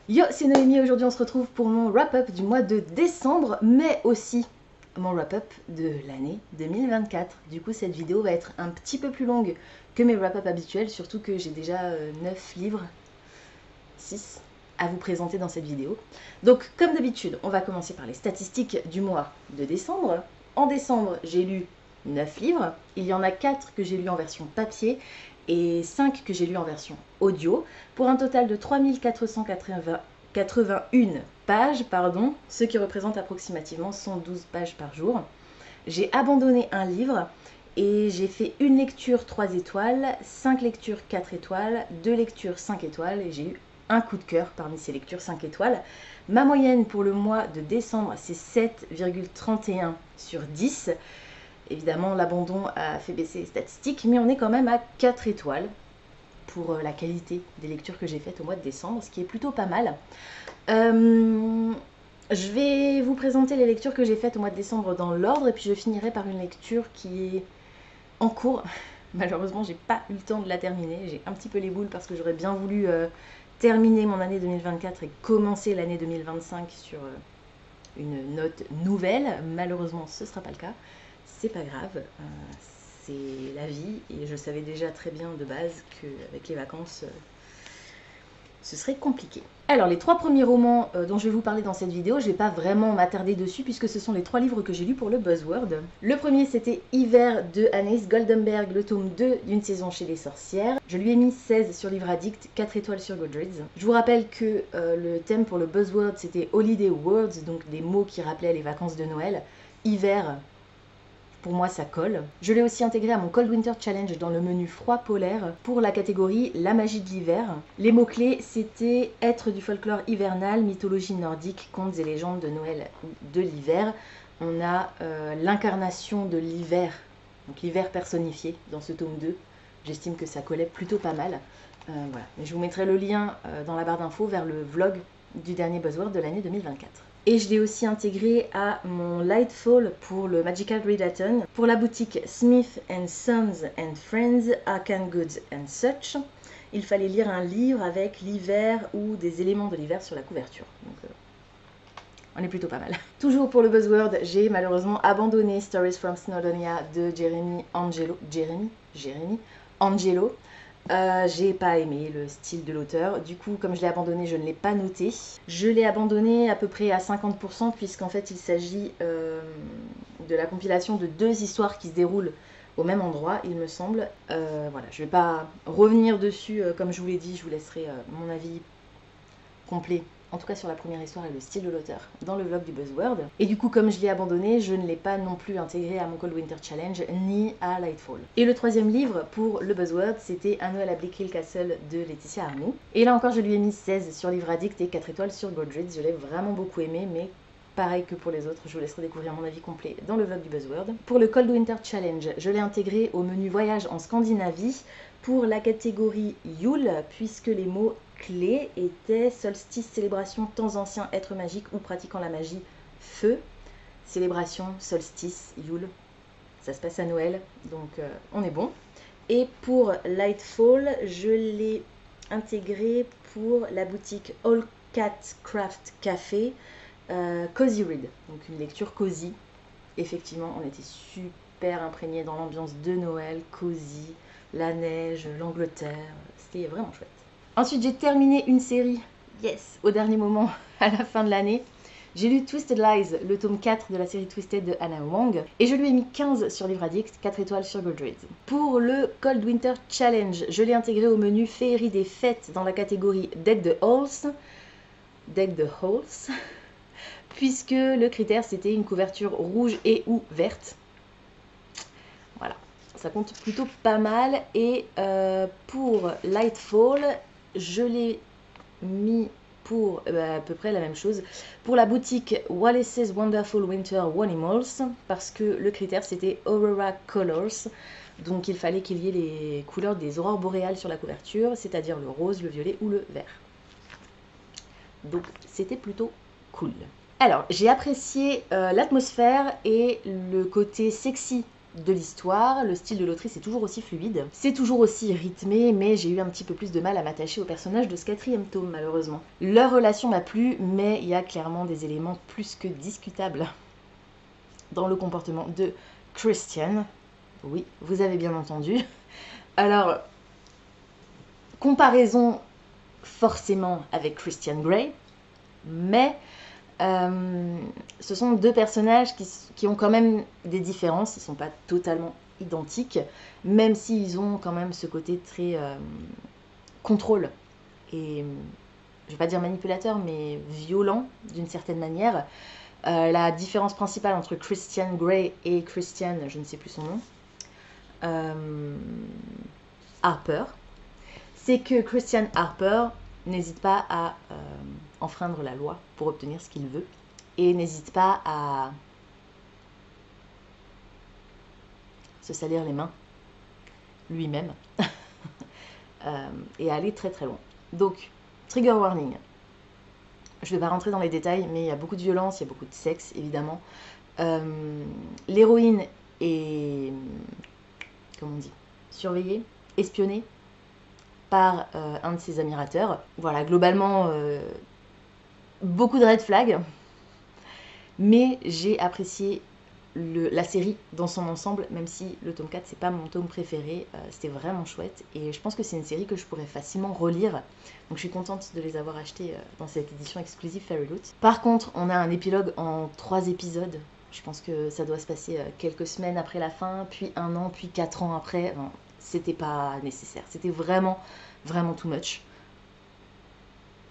Yo, c'est Noémie, aujourd'hui on se retrouve pour mon wrap-up du mois de décembre, mais aussi mon wrap-up de l'année 2024. Du coup, cette vidéo va être un petit peu plus longue que mes wrap-up habituels, surtout que j'ai déjà 9 livres, 6 à vous présenter dans cette vidéo. Donc, comme d'habitude, on va commencer par les statistiques du mois de décembre. En décembre, j'ai lu 9 livres. Il y en a 4 que j'ai lus en version papier et 5 que j'ai lus en version audio, pour un total de 3481 pages, ce qui représente approximativement 112 pages par jour. J'ai abandonné un livre et j'ai fait une lecture 3 étoiles, 5 lectures 4 étoiles, 2 lectures 5 étoiles et j'ai eu un coup de cœur parmi ces lectures 5 étoiles. Ma moyenne pour le mois de décembre, c'est 7,31 sur 10. Évidemment, l'abandon a fait baisser les statistiques, mais on est quand même à 4 étoiles pour la qualité des lectures que j'ai faites au mois de décembre, ce qui est plutôt pas mal. Je vais vous présenter les lectures que j'ai faites au mois de décembre dans l'ordre, et puis je finirai par une lecture qui est en cours. Malheureusement, j'ai pas eu le temps de la terminer. J'ai un petit peu les boules parce que j'aurais bien voulu terminer mon année 2024 et commencer l'année 2025 sur une note nouvelle. Malheureusement, ce sera pas le cas. C'est pas grave, c'est la vie et je savais déjà très bien de base qu'avec les vacances, ce serait compliqué. Alors, les 3 premiers romans dont je vais vous parler dans cette vidéo, je ne vais pas vraiment m'attarder dessus puisque ce sont les 3 livres que j'ai lus pour le Buzzword. Le premier, c'était Hiver de Anaïs Goldenberg, le tome 2 d'une saison chez les sorcières. Je lui ai mis 16 sur Livre Addict, 4 étoiles sur Goodreads. Je vous rappelle que le thème pour le Buzzword, c'était Holiday Words, donc des mots qui rappelaient les vacances de Noël. Hiver, pour moi, ça colle. Je l'ai aussi intégré à mon Cold Winter Challenge dans le menu froid polaire pour la catégorie La magie de l'hiver. Les mots-clés, c'était être du folklore hivernal, mythologie nordique, contes et légendes de Noël ou de l'hiver. On a l'incarnation de l'hiver, donc l'hiver personnifié dans ce tome 2. J'estime que ça collait plutôt pas mal. Voilà. Mais je vous mettrai le lien dans la barre d'infos vers le vlog du dernier Buzzword de l'année 2024. Et je l'ai aussi intégré à mon Lightfall pour le Magical Readathon, pour la boutique Smith Sons and Friends, Arcan Goods and Such. Il fallait lire un livre avec l'hiver ou des éléments de l'hiver sur la couverture. Donc, on est plutôt pas mal. Toujours pour le Buzzword, j'ai malheureusement abandonné Stories from Snowdonia de Jeremy Angelo. J'ai pas aimé le style de l'auteur. Du coup, comme je l'ai abandonné, je ne l'ai pas noté. Je l'ai abandonné à peu près à 50% puisqu'en fait, il s'agit de la compilation de 2 histoires qui se déroulent au même endroit, il me semble. Voilà, je vais pas revenir dessus. Comme je vous l'ai dit, je vous laisserai mon avis complet, en tout cas sur la première histoire et le style de l'auteur, dans le vlog du Buzzword. Et du coup, comme je l'ai abandonné, je ne l'ai pas non plus intégré à mon Cold Winter Challenge, ni à Lightfall. Et le 3e livre pour le Buzzword, c'était Un Noël à Bleak Hill Castle de Laetitia Arnoux. Et là encore, je lui ai mis 16 sur Livre Addict et 4 étoiles sur Goodreads. Je l'ai vraiment beaucoup aimé, mais pareil que pour les autres, je vous laisserai découvrir mon avis complet dans le vlog du Buzzword. Pour le Cold Winter Challenge, je l'ai intégré au menu Voyage en Scandinavie pour la catégorie Yule, puisque les mots clés étaient solstice, célébration, temps anciens, être magique ou pratiquant la magie, feu. Célébration, solstice, Yule, ça se passe à Noël, donc on est bon. Et pour Lightfall, je l'ai intégré pour la boutique All Cat Craft Café, Cozy Read, donc une lecture cosy. Effectivement, on était super imprégnés dans l'ambiance de Noël, cosy, la neige, l'Angleterre, c'était vraiment chouette. Ensuite, j'ai terminé une série, yes, au dernier moment, à la fin de l'année. J'ai lu Twisted Lies, le tome 4 de la série Twisted de Anna Wong, et je lui ai mis 15 sur Livre Addict, 4 étoiles sur Goodreads. Pour le Cold Winter Challenge, je l'ai intégré au menu Féerie des fêtes dans la catégorie Deck the Halls, puisque le critère c'était une couverture rouge et ou verte. Voilà, ça compte plutôt pas mal. Et pour Lightfall, je l'ai mis pour à peu près la même chose pour la boutique Wallace's Wonderful Winter Animals, parce que le critère c'était Aurora Colors, donc il fallait qu'il y ait les couleurs des aurores boréales sur la couverture, c'est-à-dire le rose, le violet ou le vert. Donc c'était plutôt cool. Alors j'ai apprécié l'atmosphère et le côté sexy de l'histoire, le style de l'autrice est toujours aussi fluide, c'est toujours aussi rythmé, mais j'ai eu un petit peu plus de mal à m'attacher au personnage de ce 4e tome malheureusement. Leur relation m'a plu, mais il y a clairement des éléments plus que discutables dans le comportement de Christian. Oui, vous avez bien entendu. Alors, comparaison forcément avec Christian Grey, mais ce sont deux personnages qui ont quand même des différences, ils ne sont pas totalement identiques, même s'ils ont quand même ce côté très contrôle et, je ne vais pas dire manipulateur, mais violent d'une certaine manière. La différence principale entre Christian Grey et Christian, je ne sais plus son nom, Harper, c'est que Christian Harper n'hésite pas à enfreindre la loi pour obtenir ce qu'il veut et n'hésite pas à se salir les mains lui-même et à aller très très loin. Donc, trigger warning. Je ne vais pas rentrer dans les détails, mais il y a beaucoup de violence, il y a beaucoup de sexe, évidemment. L'héroïne est, comment on dit, surveillée, espionnée par un de ses admirateurs. Voilà, globalement, beaucoup de red flags, mais j'ai apprécié la série dans son ensemble, même si le tome 4 c'est pas mon tome préféré, c'était vraiment chouette et je pense que c'est une série que je pourrais facilement relire, donc je suis contente de les avoir achetés dans cette édition exclusive Fairyloot. Par contre, on a un épilogue en 3 épisodes, je pense que ça doit se passer quelques semaines après la fin, puis 1 an, puis 4 ans après. Enfin, c'était pas nécessaire, c'était vraiment too much.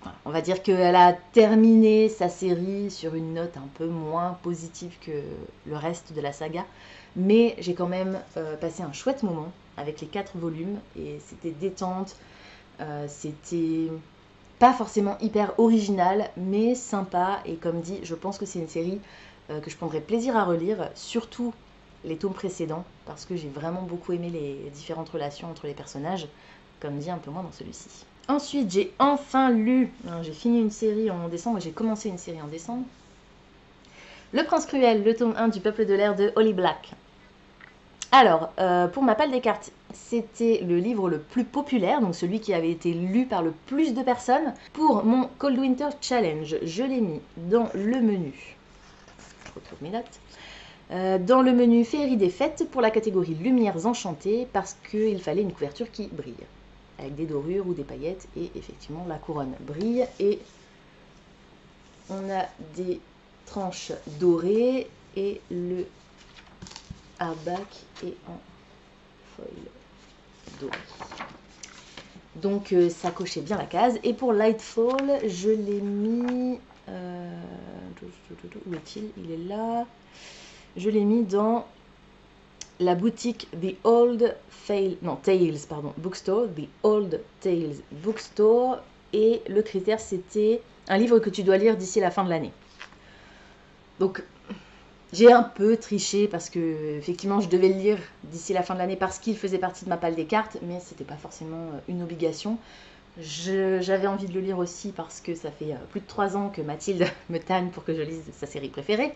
Voilà. On va dire qu'elle a terminé sa série sur une note un peu moins positive que le reste de la saga, mais j'ai quand même passé un chouette moment avec les 4 volumes et c'était détente, c'était pas forcément hyper original, mais sympa, et comme dit, je pense que c'est une série que je prendrais plaisir à relire, surtout les tomes précédents, parce que j'ai vraiment beaucoup aimé les différentes relations entre les personnages, comme dit un peu moins dans celui-ci. Ensuite, j'ai enfin lu, j'ai fini une série en décembre, j'ai commencé une série en décembre. Le Prince Cruel, le tome 1 du Peuple de l'air de Holly Black. Alors, pour ma palle des cartes, c'était le livre le plus populaire, donc celui qui avait été lu par le plus de personnes. Pour mon Cold Winter Challenge, je l'ai mis dans le menu. Je retrouve mes notes. Dans le menu Féerie des fêtes pour la catégorie Lumières enchantées, parce qu'il fallait une couverture qui brille, avec des dorures ou des paillettes, et effectivement la couronne brille, et on a des tranches dorées, et le hardback est en foil doré. Donc ça cochait bien la case. Et pour Lightfall, je l'ai mis... où est-il? Il est là. Je l'ai mis dans la boutique The Old Tales, pardon, Bookstore, The Old Tales Bookstore, et le critère c'était un livre que tu dois lire d'ici la fin de l'année. Donc j'ai un peu triché parce que effectivement je devais le lire d'ici la fin de l'année parce qu'il faisait partie de ma palle des cartes, mais c'était pas forcément une obligation. J'avais envie de le lire aussi parce que ça fait plus de 3 ans que Mathilde me tanne pour que je lise sa série préférée.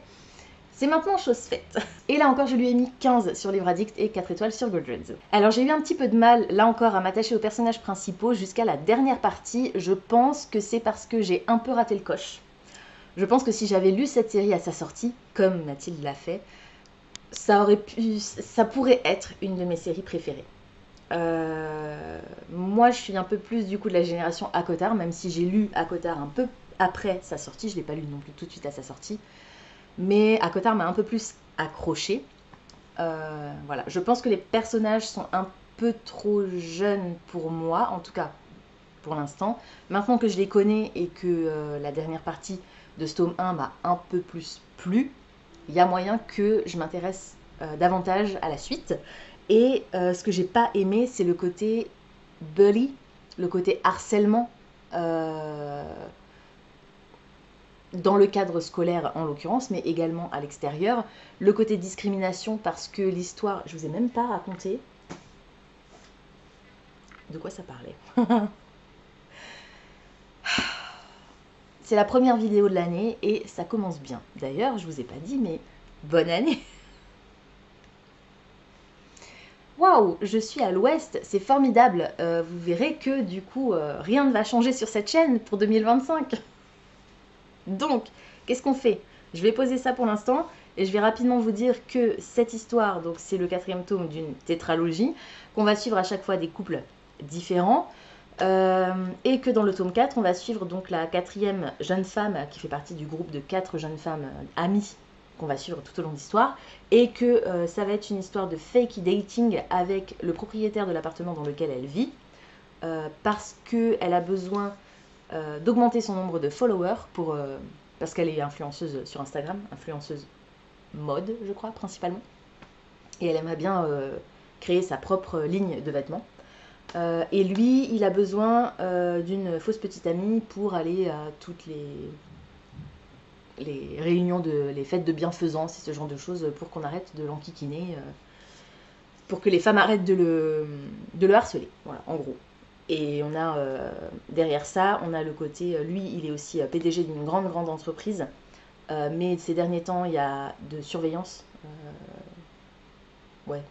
C'est maintenant chose faite. Et là encore, je lui ai mis 15 sur Livre Addict et 4 étoiles sur Goodreads. Alors j'ai eu un petit peu de mal, là encore, à m'attacher aux personnages principaux jusqu'à la dernière partie. Je pense que c'est parce que j'ai un peu raté le coche. Je pense que si j'avais lu cette série à sa sortie, comme Mathilde l'a fait, ça pourrait être une de mes séries préférées. Moi, je suis un peu plus du coup de la génération ACOTAR, même si j'ai lu ACOTAR un peu après sa sortie. Je ne l'ai pas lu non plus tout de suite à sa sortie. Mais ACOTAR m'a un peu plus accrochée. Voilà. Je pense que les personnages sont un peu trop jeunes pour moi, en tout cas pour l'instant. Maintenant que je les connais et que la dernière partie de ce tome 1 m'a un peu plus plu, il y a moyen que je m'intéresse davantage à la suite. Et ce que j'ai pas aimé, c'est le côté bully, le côté harcèlement dans le cadre scolaire en l'occurrence, mais également à l'extérieur. Le côté discrimination, parce que l'histoire, je vous ai même pas raconté de quoi ça parlait. C'est la première vidéo de l'année et ça commence bien. D'ailleurs, je vous ai pas dit, mais bonne année! waouh, je suis à l'ouest, c'est formidable. Vous verrez que du coup, rien ne va changer sur cette chaîne pour 2025. Donc, qu'est-ce qu'on fait? Je vais poser ça pour l'instant et je vais rapidement vous dire que cette histoire, donc c'est le 4e tome d'une tétralogie, qu'on va suivre à chaque fois des couples différents. Et que dans le tome 4, on va suivre donc la 4e jeune femme qui fait partie du groupe de 4 jeunes femmes amies qu'on va suivre tout au long de l'histoire, et que ça va être une histoire de fake dating avec le propriétaire de l'appartement dans lequel elle vit, parce qu'elle a besoin d'augmenter son nombre de followers, parce qu'elle est influenceuse sur Instagram, influenceuse mode, je crois, principalement, et elle aimerait bien créer sa propre ligne de vêtements. Et lui, il a besoin d'une fausse petite amie pour aller à toutes les réunions, les fêtes de bienfaisance et ce genre de choses, pour qu'on arrête de l'enquiquiner, pour que les femmes arrêtent de le harceler, voilà, en gros. Et on a, derrière ça, on a le côté, lui, il est aussi PDG d'une grande entreprise, mais ces derniers temps, il y a de surveillance,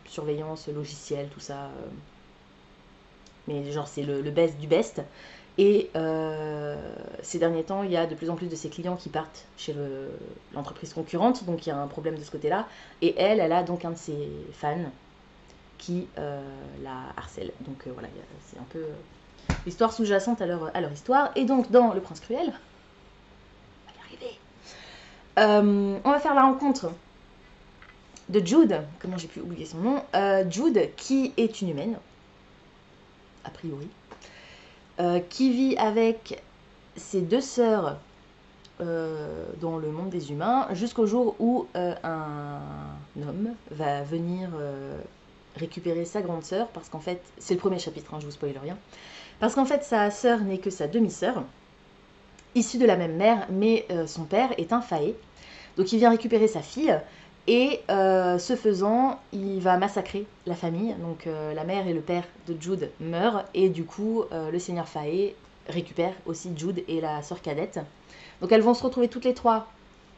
surveillance logicielle, tout ça, mais genre c'est le best du best. Et ces derniers temps, il y a de plus en plus de ses clients qui partent chez l'entreprise concurrente, donc il y a un problème de ce côté-là. Et elle a donc un de ses fans qui la harcèle. Donc voilà, c'est un peu l'histoire sous-jacente à leur histoire. Et donc dans Le Prince Cruel, on va y arriver. On va faire la rencontre de Jude, comment j'ai pu oublier son nom, Jude qui est une humaine, a priori. Qui vit avec ses 2 sœurs dans le monde des humains, jusqu'au jour où un homme va venir récupérer sa grande sœur, parce qu'en fait, c'est le premier chapitre, hein, je vous spoil rien, parce qu'en fait, sa sœur n'est que sa demi-sœur, issue de la même mère, mais son père est un faé, donc il vient récupérer sa fille, et ce faisant, il va massacrer la famille. Donc la mère et le père de Jude meurent, et du coup le seigneur Faé récupère aussi Jude et la sœur cadette. Donc elles vont se retrouver toutes les 3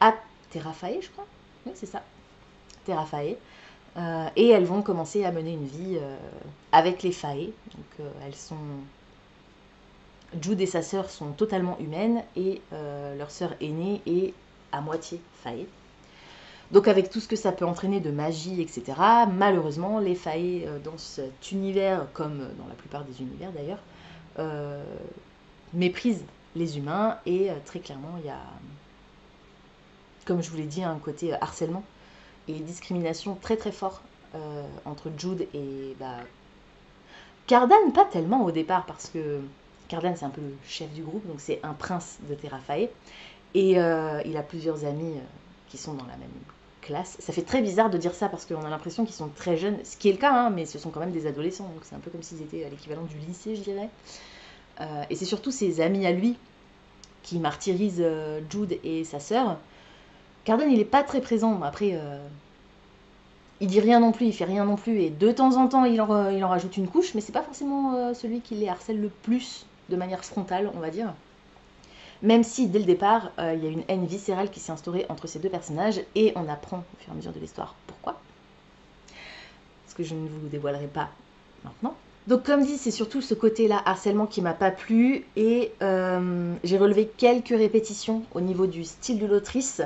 à Terra Faé, je crois. Oui, c'est ça, Terra Faé. Et elles vont commencer à mener une vie avec les Faé. Donc Jude et sa sœur sont totalement humaines, et leur sœur aînée est à moitié Faé. Donc avec tout ce que ça peut entraîner de magie, etc., malheureusement, les Faé dans cet univers, comme dans la plupart des univers d'ailleurs, méprisent les humains, et très clairement, il y a, comme je vous l'ai dit, un côté harcèlement et discrimination très très fort entre Jude et Cardan, pas tellement au départ, parce que Cardan c'est un peu le chef du groupe, donc c'est un prince de Terra Faé, et il a plusieurs amis qui sont dans la même classe. Ça fait très bizarre de dire ça parce qu'on a l'impression qu'ils sont très jeunes, ce qui est le cas, hein, mais ce sont quand même des adolescents, donc c'est un peu comme s'ils étaient à l'équivalent du lycée, je dirais. Et c'est surtout ses amis à lui qui martyrisent Jude et sa sœur. Cardan, il est pas très présent. Après, il dit rien non plus, il fait rien non plus, et de temps en temps, il en rajoute une couche, mais c'est pas forcément celui qui les harcèle le plus de manière frontale, on va dire. Même si, dès le départ, il y a une haine viscérale qui s'est instaurée entre ces 2 personnages, et on apprend au fur et à mesure de l'histoire pourquoi. Parce que je ne vous dévoilerai pas maintenant. Donc comme dit, c'est surtout ce côté-là, harcèlement, qui m'a pas plu, et j'ai relevé quelques répétitions au niveau du style de l'autrice.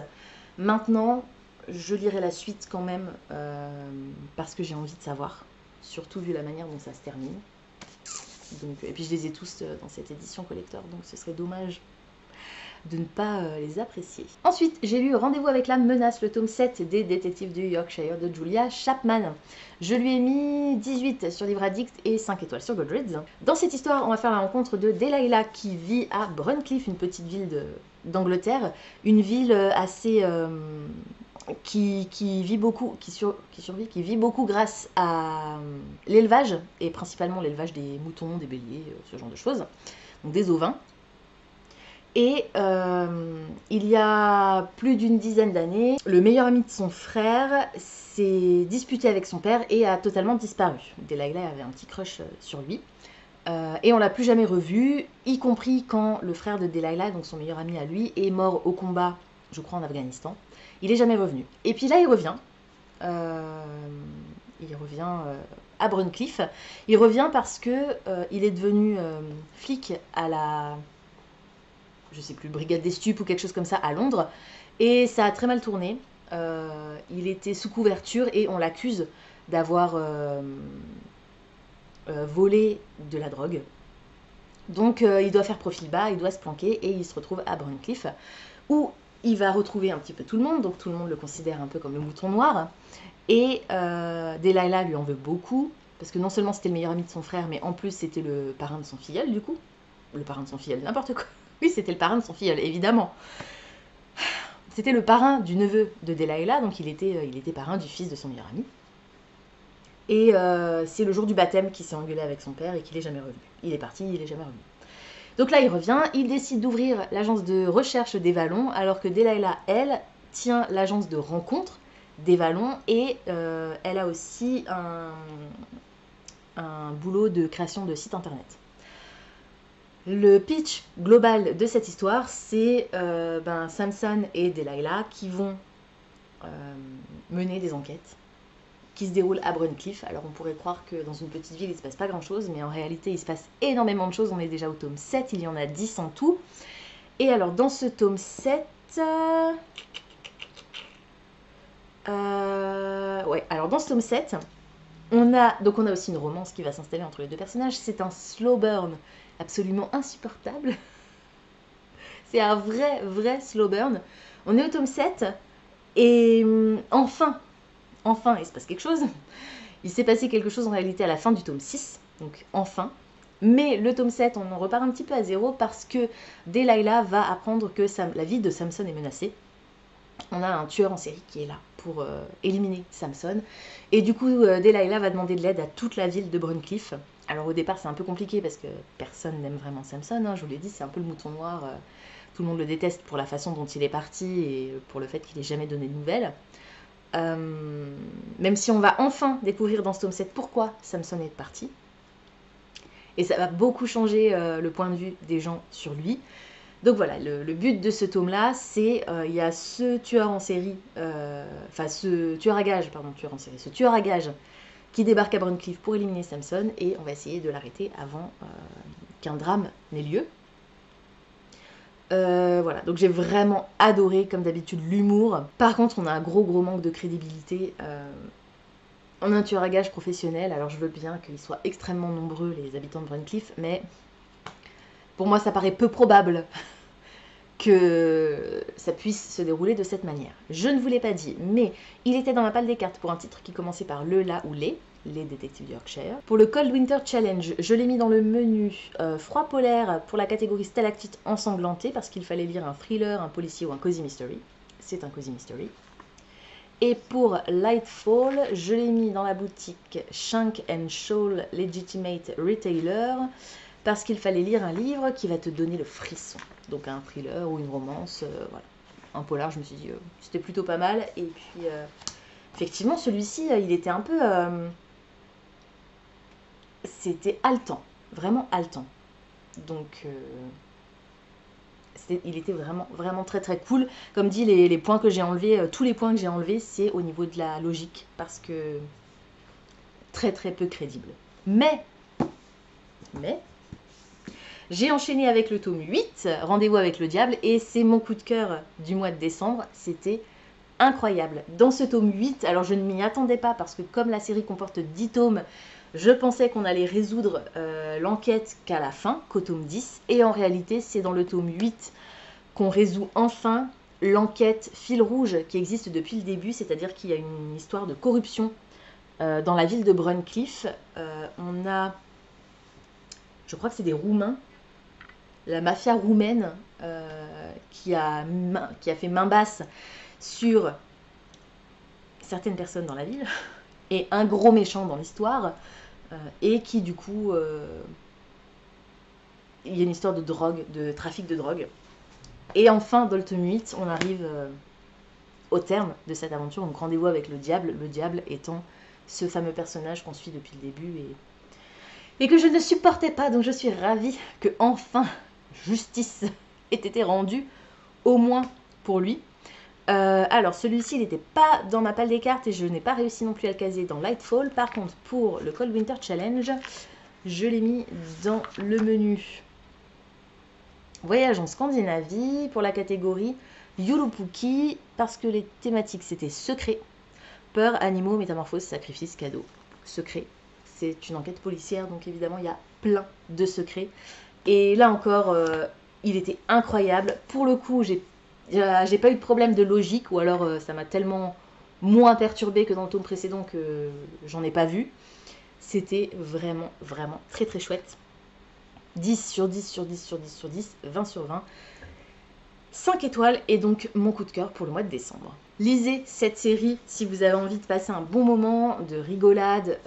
Maintenant, je lirai la suite quand même, parce que j'ai envie de savoir, surtout vu la manière dont ça se termine. Donc, et puis je les ai tous dans cette édition collector, donc ce serait dommage de ne pas les apprécier. Ensuite, j'ai lu Rendez-vous avec la menace, le tome 7 des détectives du Yorkshire de Julia Chapman. Je lui ai mis 18 sur Livre Addict et 5 étoiles sur Goodreads. Dans cette histoire, on va faire la rencontre de Delilah, qui vit à Bruncliffe, une petite ville d'Angleterre, une ville assez... qui vit beaucoup, qui survit, qui vit beaucoup grâce à l'élevage, et principalement l'élevage des moutons, des béliers, ce genre de choses, donc des ovins. Et il y a plus d'une dizaine d'années, le meilleur ami de son frère s'est disputé avec son père et a totalement disparu. Delilah avait un petit crush sur lui. Et on l'a plus jamais revu, y compris quand le frère de Delilah, donc son meilleur ami à lui, est mort au combat, je crois en Afghanistan. Il est jamais revenu. Et puis là, il revient. à Bruncliffe. Il revient parce que il est devenu flic à la, je sais plus, brigade des stupes ou quelque chose comme ça à Londres, et ça a très mal tourné. Il était sous couverture et on l'accuse d'avoir volé de la drogue. Donc il doit faire profil bas, il doit se planquer et il se retrouve à Bruncliffe où il va retrouver un petit peu tout le monde, donc tout le monde le considère un peu comme le mouton noir. Et Delilah lui en veut beaucoup, parce que non seulement c'était le meilleur ami de son frère, mais en plus c'était le parrain de son filleul du coup. Le parrain de son filleul, n'importe quoi. Oui, c'était le parrain de son filleul, évidemment. C'était le parrain du neveu de Delilah, donc il était parrain du fils de son meilleur ami. Et c'est le jour du baptême qu'il s'est engueulé avec son père et qu'il n'est jamais revenu. Il est parti, il n'est jamais revenu. Donc là, il revient, il décide d'ouvrir l'agence de recherche des Vallons, alors que Delilah, elle, tient l'agence de rencontre des Vallons et elle a aussi un boulot de création de site internet. Le pitch global de cette histoire, c'est Samson et Delilah qui vont mener des enquêtes qui se déroulent à Bruncliffe. Alors on pourrait croire que dans une petite ville il ne se passe pas grand chose, mais en réalité il se passe énormément de choses. On est déjà au tome 7, il y en a 10 en tout. Et alors dans ce tome 7... alors dans ce tome 7, on a aussi une romance qui va s'installer entre les deux personnages. C'est un slow burn absolument insupportable. C'est un vrai slow burn. On est au tome 7 et enfin, il se passe quelque chose. Il s'est passé quelque chose en réalité à la fin du tome 6, donc enfin. Mais le tome 7, on en repart un petit peu à zéro parce que Delilah va apprendre que la vie de Samson est menacée. On a un tueur en série qui est là pour éliminer Samson. Et du coup, Delilah va demander de l'aide à toute la ville de Bruncliffe. Alors au départ, c'est un peu compliqué parce que personne n'aime vraiment Samson. Hein, je vous l'ai dit, c'est un peu le mouton noir. Tout le monde le déteste pour la façon dont il est parti et pour le fait qu'il n'ait jamais donné de nouvelles. Même si on va enfin découvrir dans ce tome 7 pourquoi Samson est parti. Et ça va beaucoup changer le point de vue des gens sur lui. Donc voilà, le but de ce tome-là, c'est il y a ce tueur en série, ce tueur à gage qui débarque à Bruncliffe pour éliminer Samson et on va essayer de l'arrêter avant qu'un drame n'ait lieu. Voilà, donc j'ai vraiment adoré, comme d'habitude, l'humour. Par contre, on a un gros manque de crédibilité. On a un tueur à gages professionnel, alors je veux bien qu'ils soient extrêmement nombreux, les habitants de Bruncliffe, mais pour moi, ça paraît peu probable que ça puisse se dérouler de cette manière. Je ne vous l'ai pas dit, mais il était dans ma palle des cartes pour un titre qui commençait par le, la ou les détectives du Yorkshire. Pour le Cold Winter Challenge, je l'ai mis dans le menu froid polaire pour la catégorie stalactite ensanglantée parce qu'il fallait lire un thriller, un policier ou un cozy mystery. C'est un cozy mystery. Et pour Lightfall, je l'ai mis dans la boutique Shank and Shawl Legitimate Retailer parce qu'il fallait lire un livre qui va te donner le frisson. Donc un thriller ou une romance, voilà. Un polar, je me suis dit, c'était plutôt pas mal. Et puis, effectivement, celui-ci, il était un peu... c'était haletant, vraiment haletant. Donc, il était vraiment très cool. Comme dit, les points que j'ai enlevés, tous les points que j'ai enlevés, c'est au niveau de la logique, parce que très peu crédible. Mais, j'ai enchaîné avec le tome 8, Rendez-vous avec le diable, et c'est mon coup de cœur du mois de décembre. C'était incroyable. Dans ce tome 8, alors je ne m'y attendais pas, parce que comme la série comporte 10 tomes, je pensais qu'on allait résoudre l'enquête qu'à la fin, qu'au tome 10. Et en réalité, c'est dans le tome 8 qu'on résout enfin l'enquête fil rouge qui existe depuis le début. C'est-à-dire qu'il y a une histoire de corruption dans la ville de Bruncliffe. On a, je crois que c'est des Roumains, la mafia roumaine qui a fait main basse sur certaines personnes dans la ville. Et un gros méchant dans l'histoire. Et qui du coup il y a une histoire de drogue, de trafic de drogue. Et enfin dans le tome 8 on arrive au terme de cette aventure, donc rendez-vous avec le diable étant ce fameux personnage qu'on suit depuis le début et que je ne supportais pas, donc je suis ravie que enfin justice ait été rendue, au moins pour lui. Alors, celui-ci, il n'était pas dans ma palle des cartes et je n'ai pas réussi non plus à le caser dans Lightfall. Par contre, pour le Cold Winter Challenge, je l'ai mis dans le menu Voyage en Scandinavie pour la catégorie Yulupuki parce que les thématiques c'était secret, peur, animaux, métamorphose, sacrifice, cadeau. Secret, c'est une enquête policière donc évidemment il y a plein de secrets. Et là encore, il était incroyable. Pour le coup, j'ai pas eu de problème de logique ou alors ça m'a tellement moins perturbé que dans le tome précédent que j'en ai pas vu. C'était vraiment, vraiment très très chouette. 10 sur 10 sur 10 sur 10 sur 10, 20 sur 20. 5 étoiles et donc mon coup de cœur pour le mois de décembre. Lisez cette série si vous avez envie de passer un bon moment de rigolade.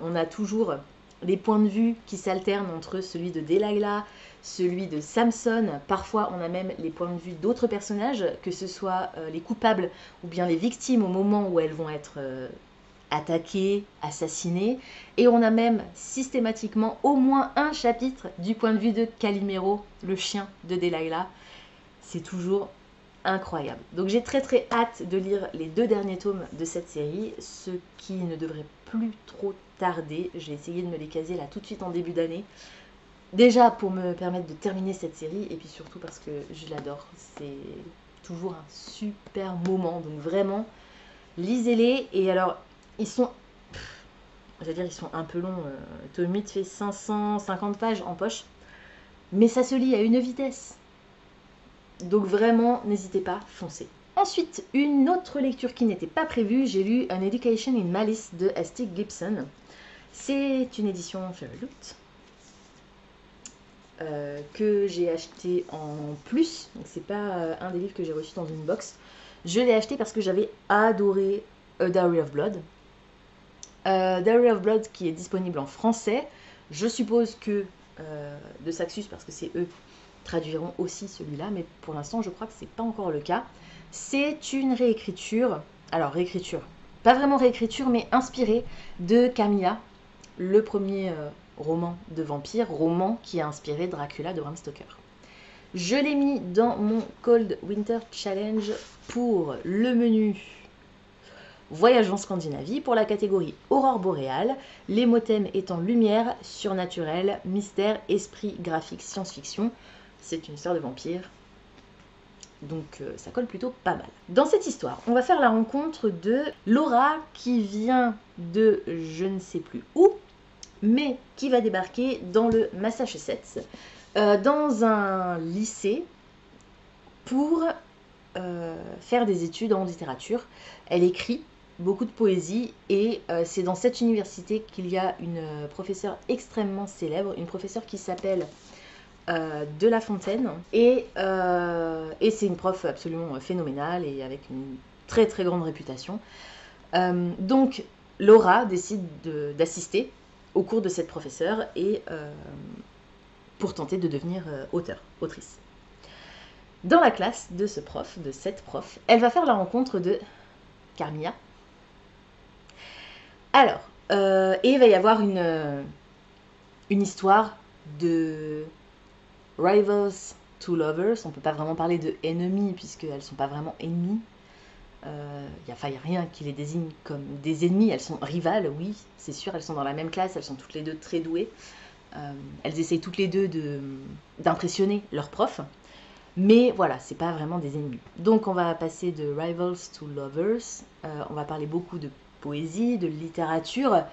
On a toujours les points de vue qui s'alternent entre celui de Delilah, celui de Samson. Parfois, on a même les points de vue d'autres personnages, que ce soit les coupables ou bien les victimes au moment où elles vont être attaquées, assassinées. Et on a même systématiquement au moins un chapitre du point de vue de Calimero, le chien de Delilah. C'est toujours incroyable. Donc j'ai très très hâte de lire les 2 derniers tomes de cette série, ce qui ne devrait plus trop tarder. J'ai essayé de me les caser là tout de suite en début d'année. Déjà pour me permettre de terminer cette série et puis surtout parce que je l'adore. C'est toujours un super moment. Donc vraiment, lisez-les. Et alors, ils sont... J'allais dire, ils sont un peu longs. Tome 8 fait 550 pages en poche. Mais ça se lit à une vitesse. Donc vraiment, n'hésitez pas, foncez. Ensuite, une autre lecture qui n'était pas prévue, j'ai lu An Education in Malice de Asti Gibson. C'est une édition Fairyloot que j'ai acheté en plus. Donc c'est pas un des livres que j'ai reçu dans une box. Je l'ai acheté parce que j'avais adoré A Diary of Blood. Diary of Blood qui est disponible en français. Je suppose que de Saxus, parce que c'est eux, traduiront aussi celui-là, mais pour l'instant je crois que c'est pas encore le cas. C'est une réécriture, alors réécriture, pas vraiment réécriture, mais inspirée de Camilla, le premier roman de vampire, roman qui a inspiré Dracula de Bram Stoker. Je l'ai mis dans mon Cold Winter Challenge pour le menu Voyage en Scandinavie pour la catégorie Aurore boréale, les mots thèmes étant lumière, surnaturel, mystère, esprit, graphique, science-fiction. C'est une histoire de vampire, donc ça colle plutôt pas mal. Dans cette histoire, on va faire la rencontre de Laura qui vient de je ne sais plus où, mais qui va débarquer dans le Massachusetts, dans un lycée pour faire des études en littérature. Elle écrit beaucoup de poésie et c'est dans cette université qu'il y a une professeure extrêmement célèbre, une professeure qui s'appelle de La Fontaine et c'est une prof absolument phénoménale et avec une très très grande réputation. Donc Laura décide d'assister au cours de cette professeure et pour tenter de devenir autrice. Dans la classe de ce prof, de cette prof, elle va faire la rencontre de Carmilla. Alors, et il va y avoir une histoire de rivals to lovers. On ne peut pas vraiment parler de ennemis puisqu'elles ne sont pas vraiment ennemies. Il n'y a rien qui les désigne comme des ennemis. Elles sont rivales, oui, c'est sûr. Elles sont dans la même classe, elles sont toutes les deux très douées. Elles essayent toutes les deux d'impressionner leur prof. Mais voilà, c'est pas vraiment des ennemis. Donc on va passer de rivals to lovers. On va parler beaucoup de poésie, de littérature.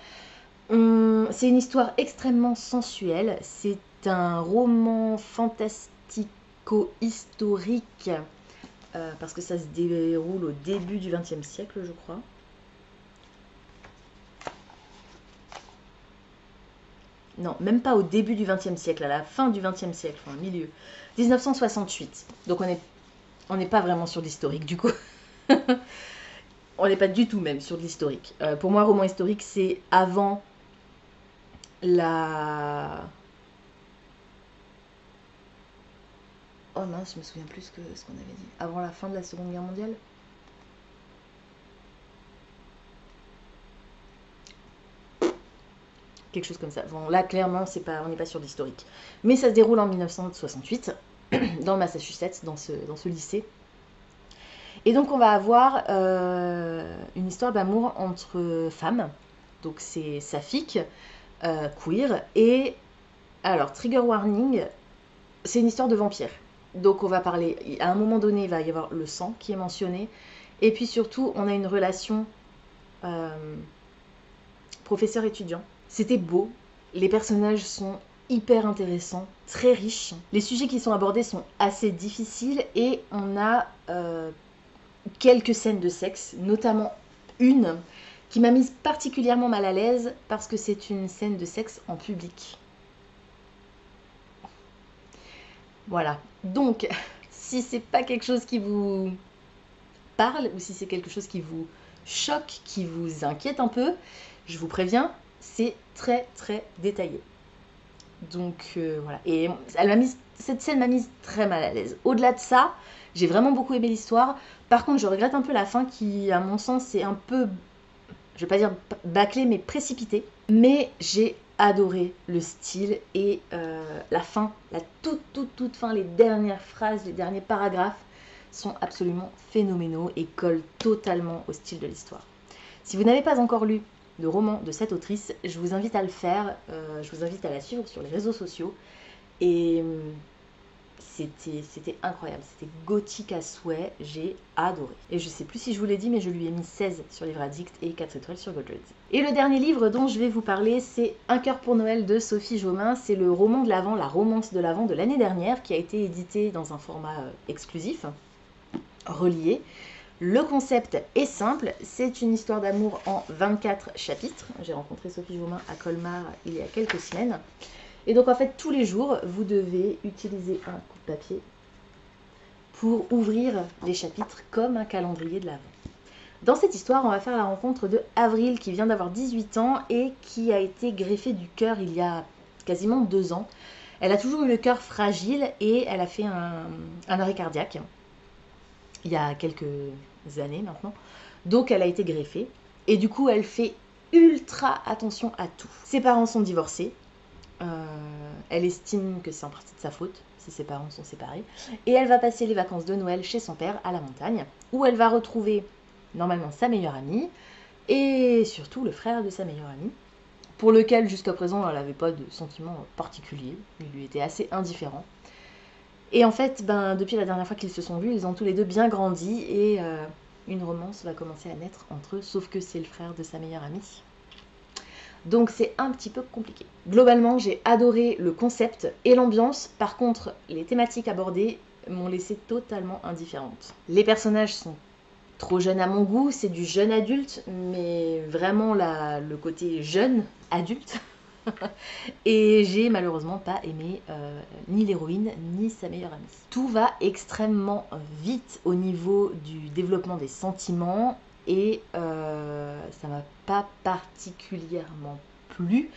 C'est une histoire extrêmement sensuelle. C'est un roman fantastico-historique parce que ça se déroule au début du XXe siècle, je crois. Non, même pas au début du XXe siècle, à la fin du XXe siècle, enfin milieu. 1968. Donc on n'est pas vraiment sur l'historique du coup. On n'est pas du tout même sur de l'historique. Pour moi, roman historique, c'est avant la... Oh mince, je me souviens plus que ce qu'on avait dit. Avant la fin de la Seconde Guerre mondiale. Quelque chose comme ça. Bon, là, clairement, on n'est pas sur l'historique. Mais ça se déroule en 1968, dans le Massachusetts, dans ce lycée. Et donc on va avoir une histoire d'amour entre femmes. Donc c'est saphique, queer. Et alors, trigger warning, c'est une histoire de vampire. Donc on va parler, à un moment donné, il va y avoir le sang qui est mentionné. Et puis surtout, on a une relation professeur-étudiant. C'était beau, les personnages sont hyper intéressants, très riches. Les sujets qui sont abordés sont assez difficiles et on a quelques scènes de sexe, notamment une qui m'a mise particulièrement mal à l'aise parce que c'est une scène de sexe en public. Voilà. Donc, si c'est pas quelque chose qui vous parle ou si c'est quelque chose qui vous choque, qui vous inquiète un peu, je vous préviens, c'est très très détaillé. Donc voilà. Et cette scène m'a mise très mal à l'aise. Au-delà de ça, j'ai vraiment beaucoup aimé l'histoire. Par contre, je regrette un peu la fin qui, à mon sens, est un peu, je vais pas dire bâclée, mais précipitée. Mais j'ai adoré le style et la fin, la toute fin, les dernières phrases, les derniers paragraphes sont absolument phénoménaux et collent totalement au style de l'histoire. Si vous n'avez pas encore lu de roman de cette autrice, je vous invite à le faire, je vous invite à la suivre sur les réseaux sociaux et c'était incroyable, c'était gothique à souhait, j'ai adoré. Et je sais plus si je vous l'ai dit, mais je lui ai mis 16 sur Livre Addict et 4 étoiles sur Goodreads. Et le dernier livre dont je vais vous parler, c'est Un cœur pour Noël de Sophie Jomain. C'est le roman de l'Avent, la romance de l'Avent de l'année dernière, qui a été édité dans un format exclusif, relié. Le concept est simple, c'est une histoire d'amour en 24 chapitres. J'ai rencontré Sophie Jomain à Colmar il y a quelques semaines. Et donc en fait, tous les jours, vous devez utiliser un coup de papier pour ouvrir les chapitres comme un calendrier de l'Avent. Dans cette histoire, on va faire la rencontre de Avril qui vient d'avoir 18 ans et qui a été greffée du cœur il y a quasiment 2 ans. Elle a toujours eu le cœur fragile et elle a fait un arrêt cardiaque il y a quelques années maintenant. Donc elle a été greffée et du coup elle fait ultra attention à tout. Ses parents sont divorcés. Elle estime que c'est en partie de sa faute si ses parents sont séparés. Et elle va passer les vacances de Noël chez son père à la montagne où elle va retrouver normalement sa meilleure amie et surtout le frère de sa meilleure amie pour lequel jusqu'à présent elle n'avait pas de sentiment particulier. Il lui était assez indifférent. Et en fait, depuis la dernière fois qu'ils se sont vus, ils ont tous les deux bien grandi et une romance va commencer à naître entre eux, sauf que c'est le frère de sa meilleure amie. Donc c'est un petit peu compliqué. Globalement, j'ai adoré le concept et l'ambiance. Par contre, les thématiques abordées m'ont laissé totalement indifférente. Les personnages sont trop jeunes à mon goût, c'est du jeune adulte, mais vraiment le côté jeune adulte. Et j'ai malheureusement pas aimé ni l'héroïne ni sa meilleure amie. Tout va extrêmement vite au niveau du développement des sentiments et ça m'a pas particulièrement plu.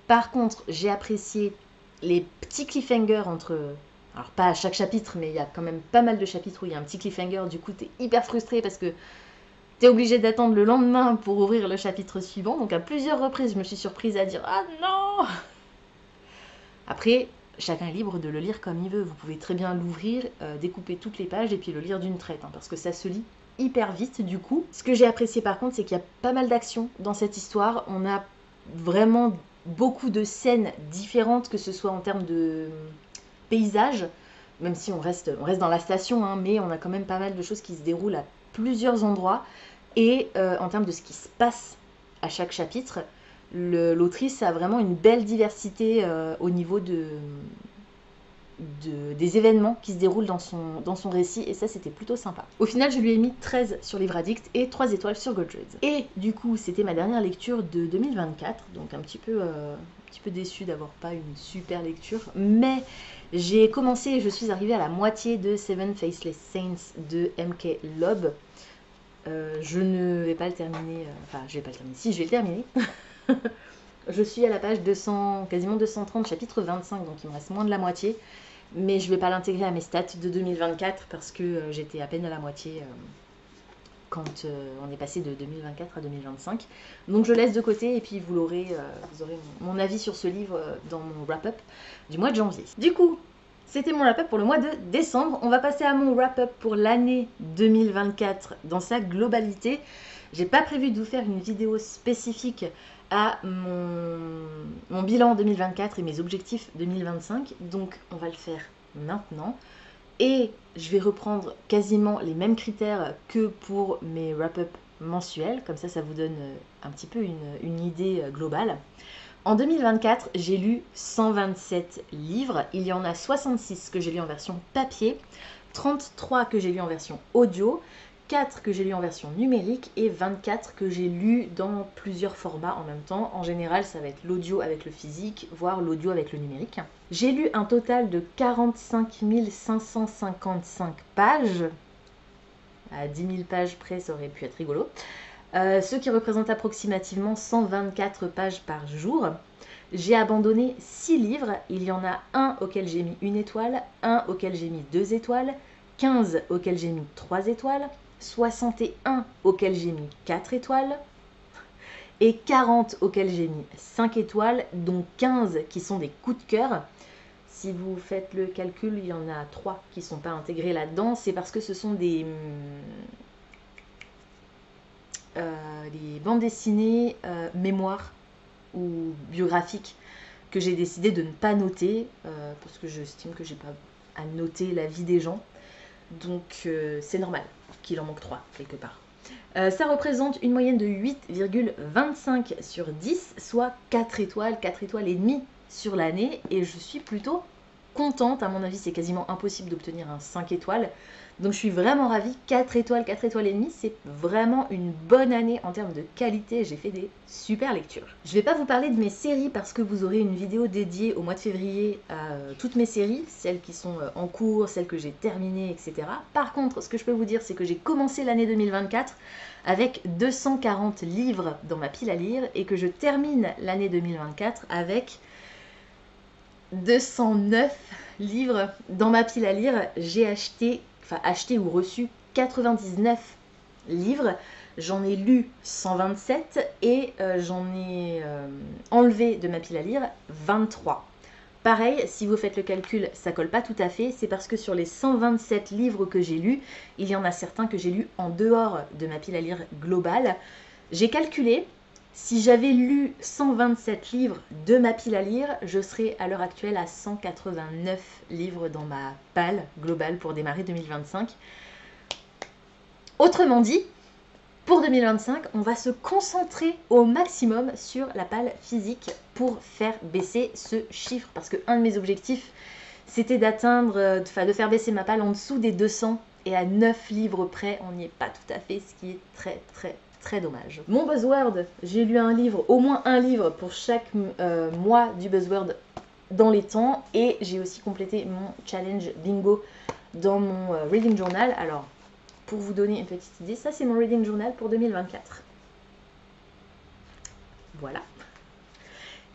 Par contre, j'ai apprécié les petits cliffhangers entre... Alors pas à chaque chapitre, mais il y a quand même pas mal de chapitres où il y a un petit cliffhanger. Du coup, t'es hyper frustré parce que t'es obligé d'attendre le lendemain pour ouvrir le chapitre suivant. Donc à plusieurs reprises, je me suis surprise à dire « Ah non !» Après, chacun est libre de le lire comme il veut. Vous pouvez très bien l'ouvrir, découper toutes les pages et puis le lire d'une traite. Parce que ça se lit hyper vite du coup. Ce que j'ai apprécié par contre, c'est qu'il y a pas mal d'action dans cette histoire. On a vraiment beaucoup de scènes différentes, que ce soit en termes de paysage, même si on reste dans la station, hein, mais on a quand même pas mal de choses qui se déroulent à plusieurs endroits. Et en termes de ce qui se passe à chaque chapitre, l'autrice a vraiment une belle diversité au niveau des événements qui se déroulent dans son récit, et ça c'était plutôt sympa. Au final, je lui ai mis 13 sur Livre Addict et 3 étoiles sur Goodreads. Et du coup, c'était ma dernière lecture de 2024, donc un petit peu déçue d'avoir pas une super lecture, mais j'ai commencé et je suis arrivée à la moitié de Seven Faceless Saints de M.K. Lobb. Je ne vais pas le terminer, je vais pas le terminer, si je vais le terminer. Je suis à la page 200, quasiment 230, chapitre 25, donc il me reste moins de la moitié. Mais je ne vais pas l'intégrer à mes stats de 2024 parce que j'étais à peine à la moitié quand on est passé de 2024 à 2025. Donc je laisse de côté et puis vous aurez mon avis sur ce livre dans mon wrap-up du mois de janvier. Du coup, C'était mon wrap-up pour le mois de décembre. On va passer à mon wrap-up pour l'année 2024 dans sa globalité. J'ai pas prévu de vous faire une vidéo spécifique à mon bilan 2024 et mes objectifs 2025. Donc on va le faire maintenant. Et je vais reprendre quasiment les mêmes critères que pour mes wrap-up mensuels. Comme ça vous donne un petit peu une idée globale. En 2024, j'ai lu 127 livres. Il y en a 66 que j'ai lu en version papier, 33 que j'ai lu en version audio, 4 que j'ai lu en version numérique et 24 que j'ai lu dans plusieurs formats en même temps. En général, ça va être l'audio avec le physique, voire l'audio avec le numérique. J'ai lu un total de 45 555 pages. À 10 000 pages près, ça aurait pu être rigolo. Ce qui représente approximativement 124 pages par jour. J'ai abandonné 6 livres. Il y en a un auquel j'ai mis 1 étoile, un auquel j'ai mis 2 étoiles, 15 auquel j'ai mis 3 étoiles, 61 auquel j'ai mis 4 étoiles et 40 auxquels j'ai mis 5 étoiles, dont 15 qui sont des coups de cœur. Si vous faites le calcul, il y en a 3 qui ne sont pas intégrés là-dedans. C'est parce que ce sont des bandes dessinées mémoire ou biographiques que j'ai décidé de ne pas noter parce que j'estime que j'ai pas à noter la vie des gens. Donc c'est normal qu'il en manque 3 quelque part. Ça représente une moyenne de 8,25 sur 10, soit 4 étoiles et demie sur l'année. Et je suis plutôt contente. À mon avis, c'est quasiment impossible d'obtenir un 5 étoiles. Donc je suis vraiment ravie. 4 étoiles et demie, c'est vraiment une bonne année en termes de qualité. J'ai fait des super lectures. Je ne vais pas vous parler de mes séries parce que vous aurez une vidéo dédiée au mois de février à toutes mes séries, celles qui sont en cours, celles que j'ai terminées, etc. Par contre, ce que je peux vous dire, c'est que j'ai commencé l'année 2024 avec 240 livres dans ma pile à lire et que je termine l'année 2024 avec 209 livres dans ma pile à lire. J'ai acheté ou reçu 99 livres. J'en ai lu 127 et j'en ai enlevé de ma pile à lire 23. Pareil, si vous faites le calcul, ça colle pas tout à fait. C'est parce que sur les 127 livres que j'ai lus, il y en a certains que j'ai lus en dehors de ma pile à lire globale. J'ai calculé, si j'avais lu 127 livres de ma pile à lire, je serais à l'heure actuelle à 189 livres dans ma palle globale pour démarrer 2025. Autrement dit, pour 2025, on va se concentrer au maximum sur la palle physique pour faire baisser ce chiffre. Parce que un de mes objectifs, c'était de faire baisser ma palle en dessous des 200. Et à 9 livres près, on n'y est pas tout à fait, ce qui est très dommage. Mon buzzword, j'ai lu au moins un livre pour chaque mois du buzzword dans les temps. Et j'ai aussi complété mon challenge bingo dans mon reading journal. Alors, pour vous donner une petite idée, ça c'est mon reading journal pour 2024. Voilà.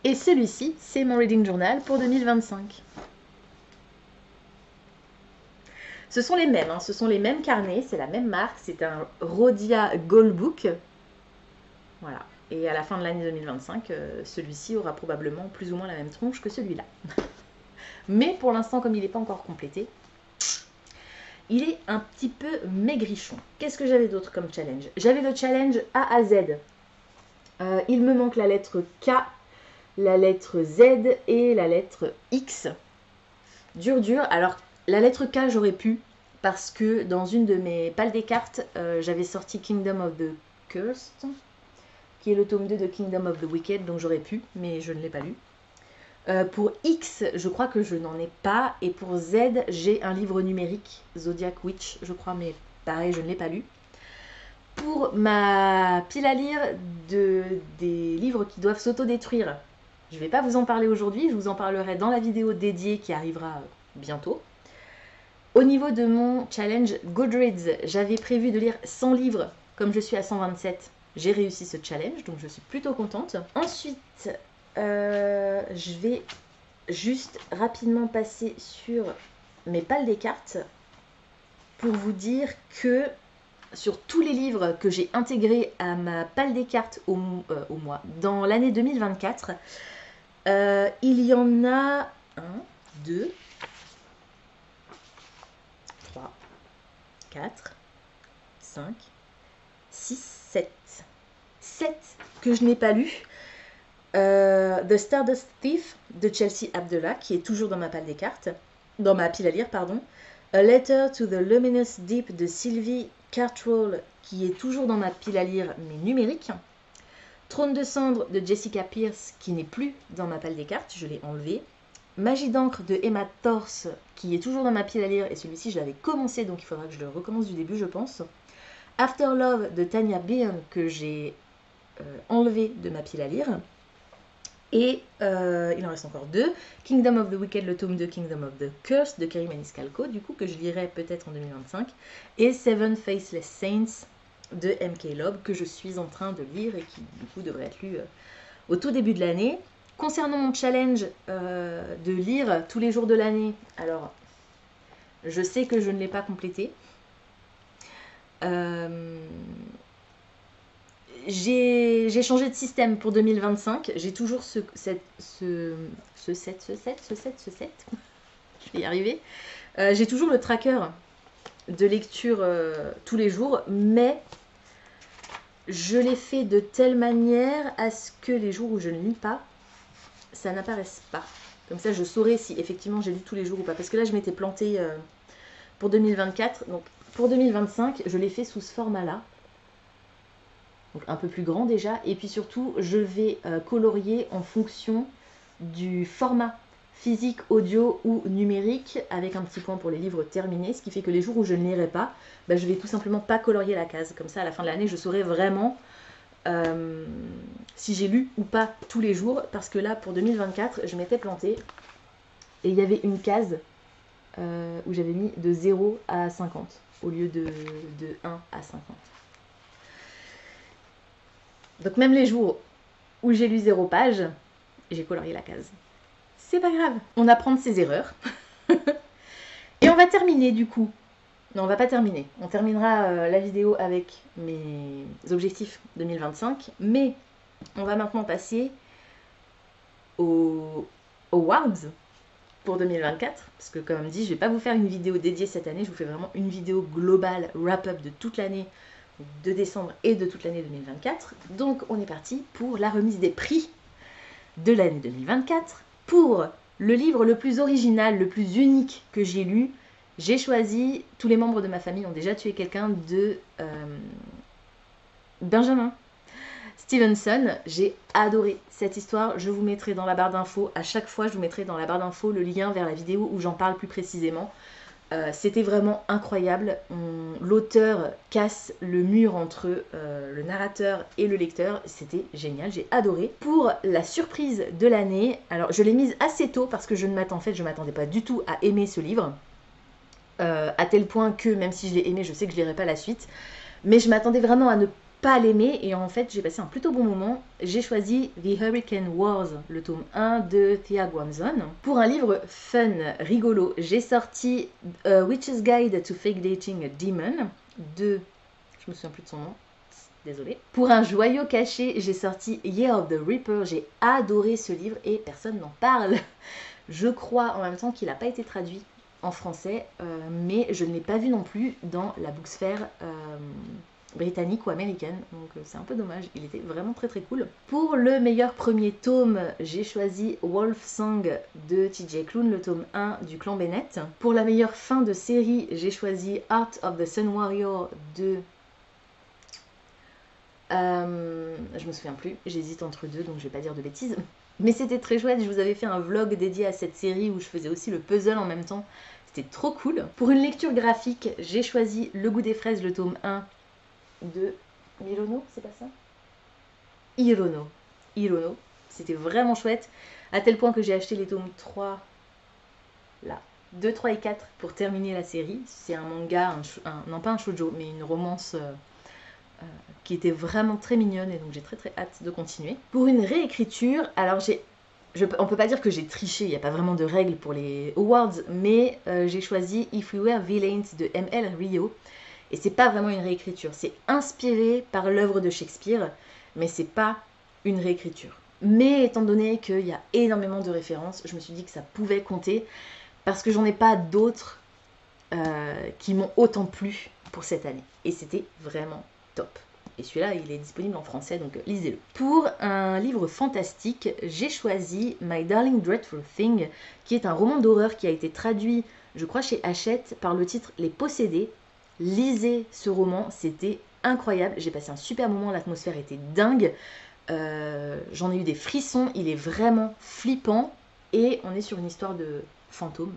Et celui-ci, c'est mon reading journal pour 2025. Ce sont les mêmes, ce sont les mêmes carnets, c'est la même marque, c'est un Rhodia Gold Book. Voilà. Et à la fin de l'année 2025, celui-ci aura probablement plus ou moins la même tronche que celui-là. Mais pour l'instant, comme il n'est pas encore complété, il est un petit peu maigrichon. Qu'est-ce que j'avais d'autre comme challenge? J'avais le challenge A à Z. Il me manque la lettre K, la lettre Z et la lettre X. Dur. Alors, la lettre K, j'aurais pu, parce que dans une de mes pales des cartes, j'avais sorti Kingdom of the Cursed, qui est le tome 2 de Kingdom of the Wicked, donc j'aurais pu, mais je ne l'ai pas lu. Pour X, je crois que je n'en ai pas. Et pour Z, j'ai un livre numérique, Zodiac Witch, je crois, mais pareil, je ne l'ai pas lu. Pour ma pile à lire des livres qui doivent s'autodétruire, je ne vais pas vous en parler aujourd'hui, je vous en parlerai dans la vidéo dédiée qui arrivera bientôt. Au niveau de mon challenge Goodreads, j'avais prévu de lire 100 livres, comme je suis à 127. J'ai réussi ce challenge, donc je suis plutôt contente. Ensuite, je vais juste rapidement passer sur mes pales des cartes pour vous dire que sur tous les livres que j'ai intégrés à ma palle des cartes au mois dans l'année 2024, il y en a 1, 2, 4, 5, 6, 7. 7 que je n'ai pas lu. The Stardust Thief de Chelsea Abdullah, qui est toujours dans ma pile des cartes. Dans ma pile à lire, pardon. A Letter to the Luminous Deep de Sylvie Cartwright, qui est toujours dans ma pile à lire, mais numérique. Trône de cendre de Jessica Pierce, qui n'est plus dans ma pile des cartes, je l'ai enlevé. Magie d'encre de Emma Torse, qui est toujours dans ma pile à lire, et celui-ci je l'avais commencé, donc il faudra que je le recommence du début, je pense. After Love de Tanya Byrne, que j'ai enlevé de ma pile à lire. Et il en reste encore 2. Kingdom of the Wicked, le tome 2, Kingdom of the Curse de Kerry Maniscalco, du coup que je lirai peut-être en 2025. Et Seven Faceless Saints de M.K. Lobb, que je suis en train de lire et qui du coup devrait être lu au tout début de l'année. Concernant mon challenge de lire tous les jours de l'année, alors je sais que je ne l'ai pas complété. J'ai changé de système pour 2025. J'ai toujours ce 7. Je vais y arriver. J'ai toujours le tracker de lecture tous les jours, mais je l'ai fait de telle manière à ce que les jours où je ne lis pas, ça n'apparaisse pas. Comme ça, je saurai si effectivement j'ai lu tous les jours ou pas. Parce que là, je m'étais plantée pour 2024. Donc, pour 2025, je l'ai fait sous ce format-là. Donc, un peu plus grand déjà. Et puis surtout, je vais colorier en fonction du format physique, audio ou numérique, avec un petit point pour les livres terminés. Ce qui fait que les jours où je ne lirai pas, bah, je vais tout simplement pas colorier la case. Comme ça, à la fin de l'année, je saurai vraiment si j'ai lu ou pas tous les jours, parce que là pour 2024 je m'étais plantée et il y avait une case où j'avais mis de 0 à 50 au lieu de 1 à 50. Donc même les jours où j'ai lu 0 page, j'ai colorié la case. C'est pas grave, on apprend de ses erreurs. Et on va terminer du coup. Non, on va pas terminer. On terminera la vidéo avec mes objectifs 2025. Mais on va maintenant passer aux awards pour 2024. Parce que comme dit, je vais pas vous faire une vidéo dédiée cette année. Je vous fais vraiment une vidéo globale, wrap-up de toute l'année de décembre et de toute l'année 2024. Donc on est parti pour la remise des prix de l'année 2024. Pour le livre le plus original, le plus unique que j'ai lu, j'ai choisi, tous les membres de ma famille ont déjà tué quelqu'un, de Benjamin Stevenson. J'ai adoré cette histoire, je vous mettrai dans la barre d'infos, à chaque fois je vous mettrai dans la barre d'infos le lien vers la vidéo où j'en parle plus précisément. C'était vraiment incroyable, l'auteur casse le mur entre le narrateur et le lecteur, c'était génial, j'ai adoré. Pour la surprise de l'année, alors je l'ai mise assez tôt parce que je m'attendais pas du tout à aimer ce livre. À tel point que même si je l'ai aimé, je sais que je lirai pas la suite, mais je m'attendais vraiment à ne pas l'aimer et en fait j'ai passé un plutôt bon moment. J'ai choisi The Hurricane Wars, le tome 1 de Thea Guanzon. Pour un livre fun, rigolo, j'ai sorti Witch's Guide to Fake Dating a Demon de... je me souviens plus de son nom, désolée. Pour un joyau caché, j'ai sorti Year of the Reaper. J'ai adoré ce livre et personne n'en parle. Je crois en même temps qu'il n'a pas été traduit en français, mais je ne l'ai pas vu non plus dans la booksphère britannique ou américaine, donc c'est un peu dommage, il était vraiment très très cool. Pour le meilleur premier tome, j'ai choisi Wolf Song de TJ Klune, le tome 1 du clan Bennett. Pour la meilleure fin de série, j'ai choisi Art of the Sun Warrior de... je me souviens plus, j'hésite entre deux, donc je vais pas dire de bêtises. Mais c'était très chouette, je vous avais fait un vlog dédié à cette série où je faisais aussi le puzzle en même temps. C'était trop cool. Pour une lecture graphique, j'ai choisi Le Goût des fraises, le tome 1 de Milono, c'est pas ça? Hirono. C'était vraiment chouette, à tel point que j'ai acheté les tomes 3, là, 2, 3 et 4 pour terminer la série. C'est un manga, non pas un shoujo, mais une romance... qui était vraiment très mignonne et donc j'ai très très hâte de continuer. Pour une réécriture, alors on peut pas dire que j'ai triché, il n'y a pas vraiment de règles pour les awards, mais j'ai choisi If We Were Villains de M.L. Rio, et c'est pas vraiment une réécriture, c'est inspiré par l'œuvre de Shakespeare, mais c'est pas une réécriture. Mais étant donné qu'il y a énormément de références, je me suis dit que ça pouvait compter, parce que j'en ai pas d'autres qui m'ont autant plu pour cette année. Et c'était vraiment top. Et celui-là, il est disponible en français, donc lisez-le. Pour un livre fantastique, j'ai choisi My Darling Dreadful Thing, qui est un roman d'horreur qui a été traduit, je crois, chez Hachette par le titre Les Possédés. Lisez ce roman, c'était incroyable. J'ai passé un super moment, l'atmosphère était dingue. J'en ai eu des frissons, il est vraiment flippant. Et on est sur une histoire de fantôme.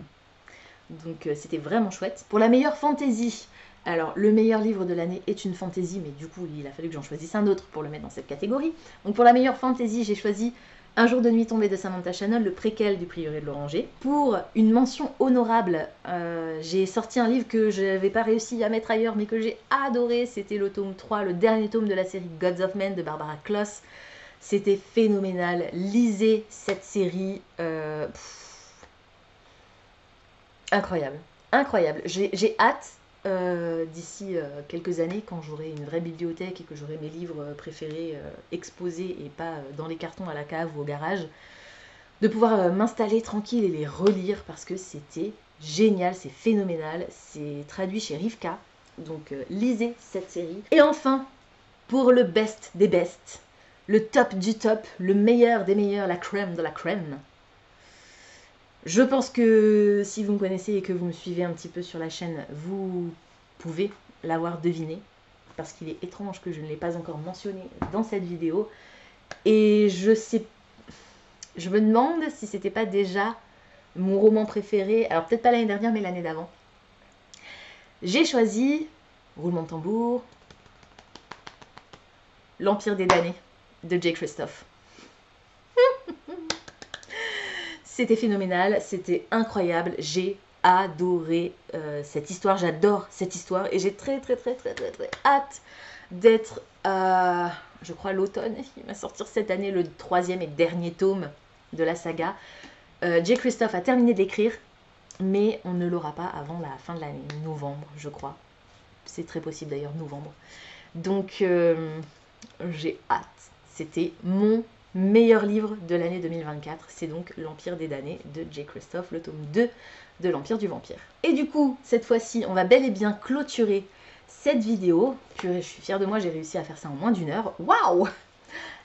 Donc c'était vraiment chouette. Pour la meilleure fantasy, alors le meilleur livre de l'année est une fantasy, mais du coup il a fallu que j'en choisisse un autre pour le mettre dans cette catégorie. Donc pour la meilleure fantasy, j'ai choisi Un jour de nuit tombée de Samantha Shannon, le préquel du Prieuré de l'Oranger. Pour une mention honorable, j'ai sorti un livre que je n'avais pas réussi à mettre ailleurs, mais que j'ai adoré. C'était le tome 3, le dernier tome de la série Gods of Men de Barbara Kloss. C'était phénoménal. Lisez cette série. Incroyable. Incroyable. J'ai hâte d'ici quelques années, quand j'aurai une vraie bibliothèque et que j'aurai mes livres préférés exposés et pas dans les cartons à la cave ou au garage, de pouvoir m'installer tranquille et les relire parce que c'était génial, c'est phénoménal. C'est traduit chez Rivka. Donc lisez cette série. Et enfin, pour le best des bests, le top du top, le meilleur des meilleurs, la crème de la crème. Je pense que si vous me connaissez et que vous me suivez un petit peu sur la chaîne, vous pouvez l'avoir deviné, parce qu'il est étrange que je ne l'ai pas encore mentionné dans cette vidéo. Et je me demande si c'était pas déjà mon roman préféré, alors peut-être pas l'année dernière, mais l'année d'avant. J'ai choisi, roulement de tambour, L'Empire des damnés de Jay Kristoff. C'était phénoménal, c'était incroyable, j'ai adoré cette histoire, j'adore cette histoire et j'ai très hâte d'être, je crois, l'automne. Il va sortir cette année le 3e et dernier tome de la saga. Jay Kristoff a terminé d'écrire, mais on ne l'aura pas avant la fin de l'année, novembre, je crois. C'est très possible d'ailleurs, novembre. Donc, j'ai hâte. C'était mon meilleur livre de l'année 2024, c'est donc L'Empire des damnés de Jay Kristoff, le tome 2 de l'Empire du vampire. Et du coup, cette fois-ci, on va bel et bien clôturer cette vidéo. Purée, je suis fière de moi, j'ai réussi à faire ça en moins d'1 heure. Waouh!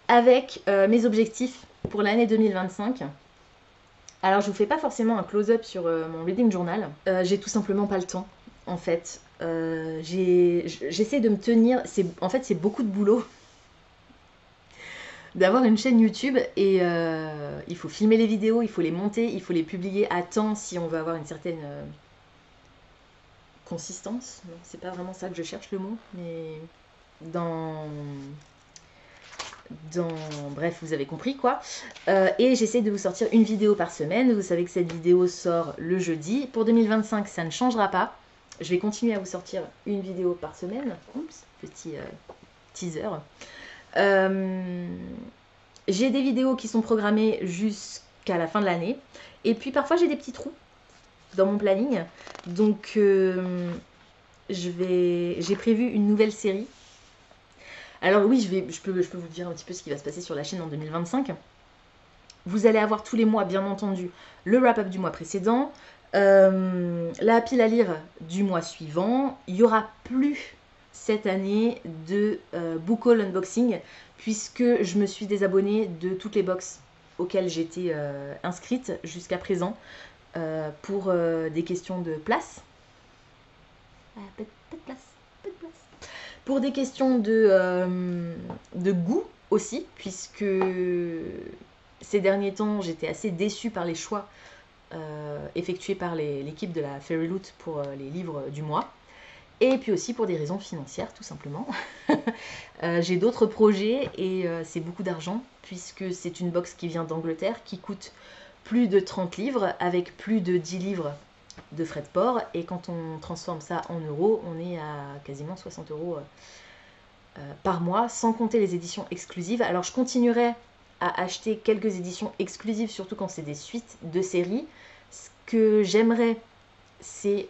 Avec mes objectifs pour l'année 2025. Alors, je vous fais pas forcément un close-up sur mon reading journal. J'ai tout simplement pas le temps, en fait. J'essaie de me tenir. En fait, c'est beaucoup de boulot d'avoir une chaîne YouTube et il faut filmer les vidéos, il faut les monter, il faut les publier à temps si on veut avoir une certaine consistance. Non, c'est pas vraiment ça que je cherche le mot, mais bref, vous avez compris quoi. Et j'essaie de vous sortir une vidéo par semaine. Vous savez que cette vidéo sort le jeudi. Pour 2025, ça ne changera pas. Je vais continuer à vous sortir une vidéo par semaine. Oups, petit teaser. J'ai des vidéos qui sont programmées jusqu'à la fin de l'année. Et puis parfois j'ai des petits trous dans mon planning. Donc j'ai prévu une nouvelle série. Alors oui, je peux vous dire un petit peu ce qui va se passer sur la chaîne en 2025. Vous allez avoir tous les mois, bien entendu, le wrap-up du mois précédent, la pile à lire du mois suivant. Il n'y aura plus cette année de book haul unboxing, puisque je me suis désabonnée de toutes les box auxquelles j'étais inscrite jusqu'à présent pour des questions de place. Peu de place, peu de place. Pour des questions de goût aussi, puisque ces derniers temps, j'étais assez déçue par les choix effectués par l'équipe de la Fairy Loot pour les livres du mois. Et puis aussi pour des raisons financières, tout simplement. J'ai d'autres projets et c'est beaucoup d'argent, puisque c'est une box qui vient d'Angleterre, qui coûte plus de 30 livres, avec plus de 10 livres de frais de port. Et quand on transforme ça en euros, on est à quasiment 60 € par mois, sans compter les éditions exclusives. Alors je continuerai à acheter quelques éditions exclusives, surtout quand c'est des suites de séries. Ce que j'aimerais, c'est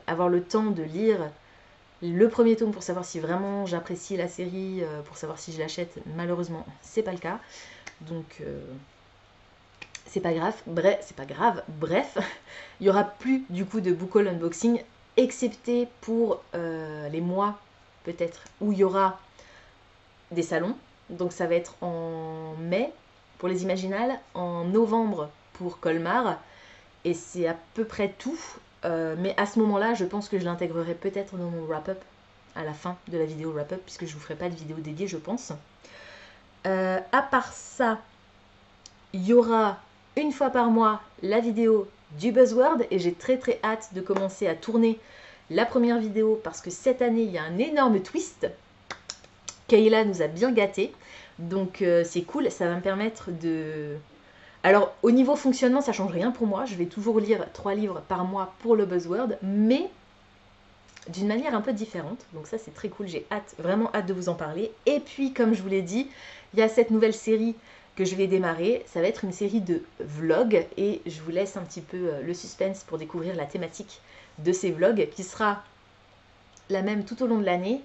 avoir le temps de lire le premier tome pour savoir si vraiment j'apprécie la série, pour savoir si je l'achète. Malheureusement, c'est pas le cas. Donc, c'est pas grave. Bref, il y aura plus du coup de book haul unboxing excepté pour les mois peut-être où il y aura des salons. Donc ça va être en mai pour les Imaginales, en novembre pour Colmar, et c'est à peu près tout. Mais à ce moment-là, je pense que je l'intégrerai peut-être dans mon wrap-up, à la fin de la vidéo wrap-up, puisque je vous ferai pas de vidéo dédiée, je pense. À part ça, il y aura une fois par mois la vidéo du Buzzword, et j'ai très très hâte de commencer à tourner la première vidéo, parce que cette année, il y a un énorme twist. Kayla nous a bien gâtés, donc c'est cool, ça va me permettre de... Alors, au niveau fonctionnement, ça change rien pour moi, je vais toujours lire 3 livres par mois pour le Buzzword, mais d'une manière un peu différente, donc ça c'est très cool, j'ai hâte, vraiment hâte de vous en parler. Et puis, comme je vous l'ai dit, il y a cette nouvelle série que je vais démarrer, ça va être une série de vlogs, et je vous laisse un petit peu le suspense pour découvrir la thématique de ces vlogs, qui sera la même tout au long de l'année,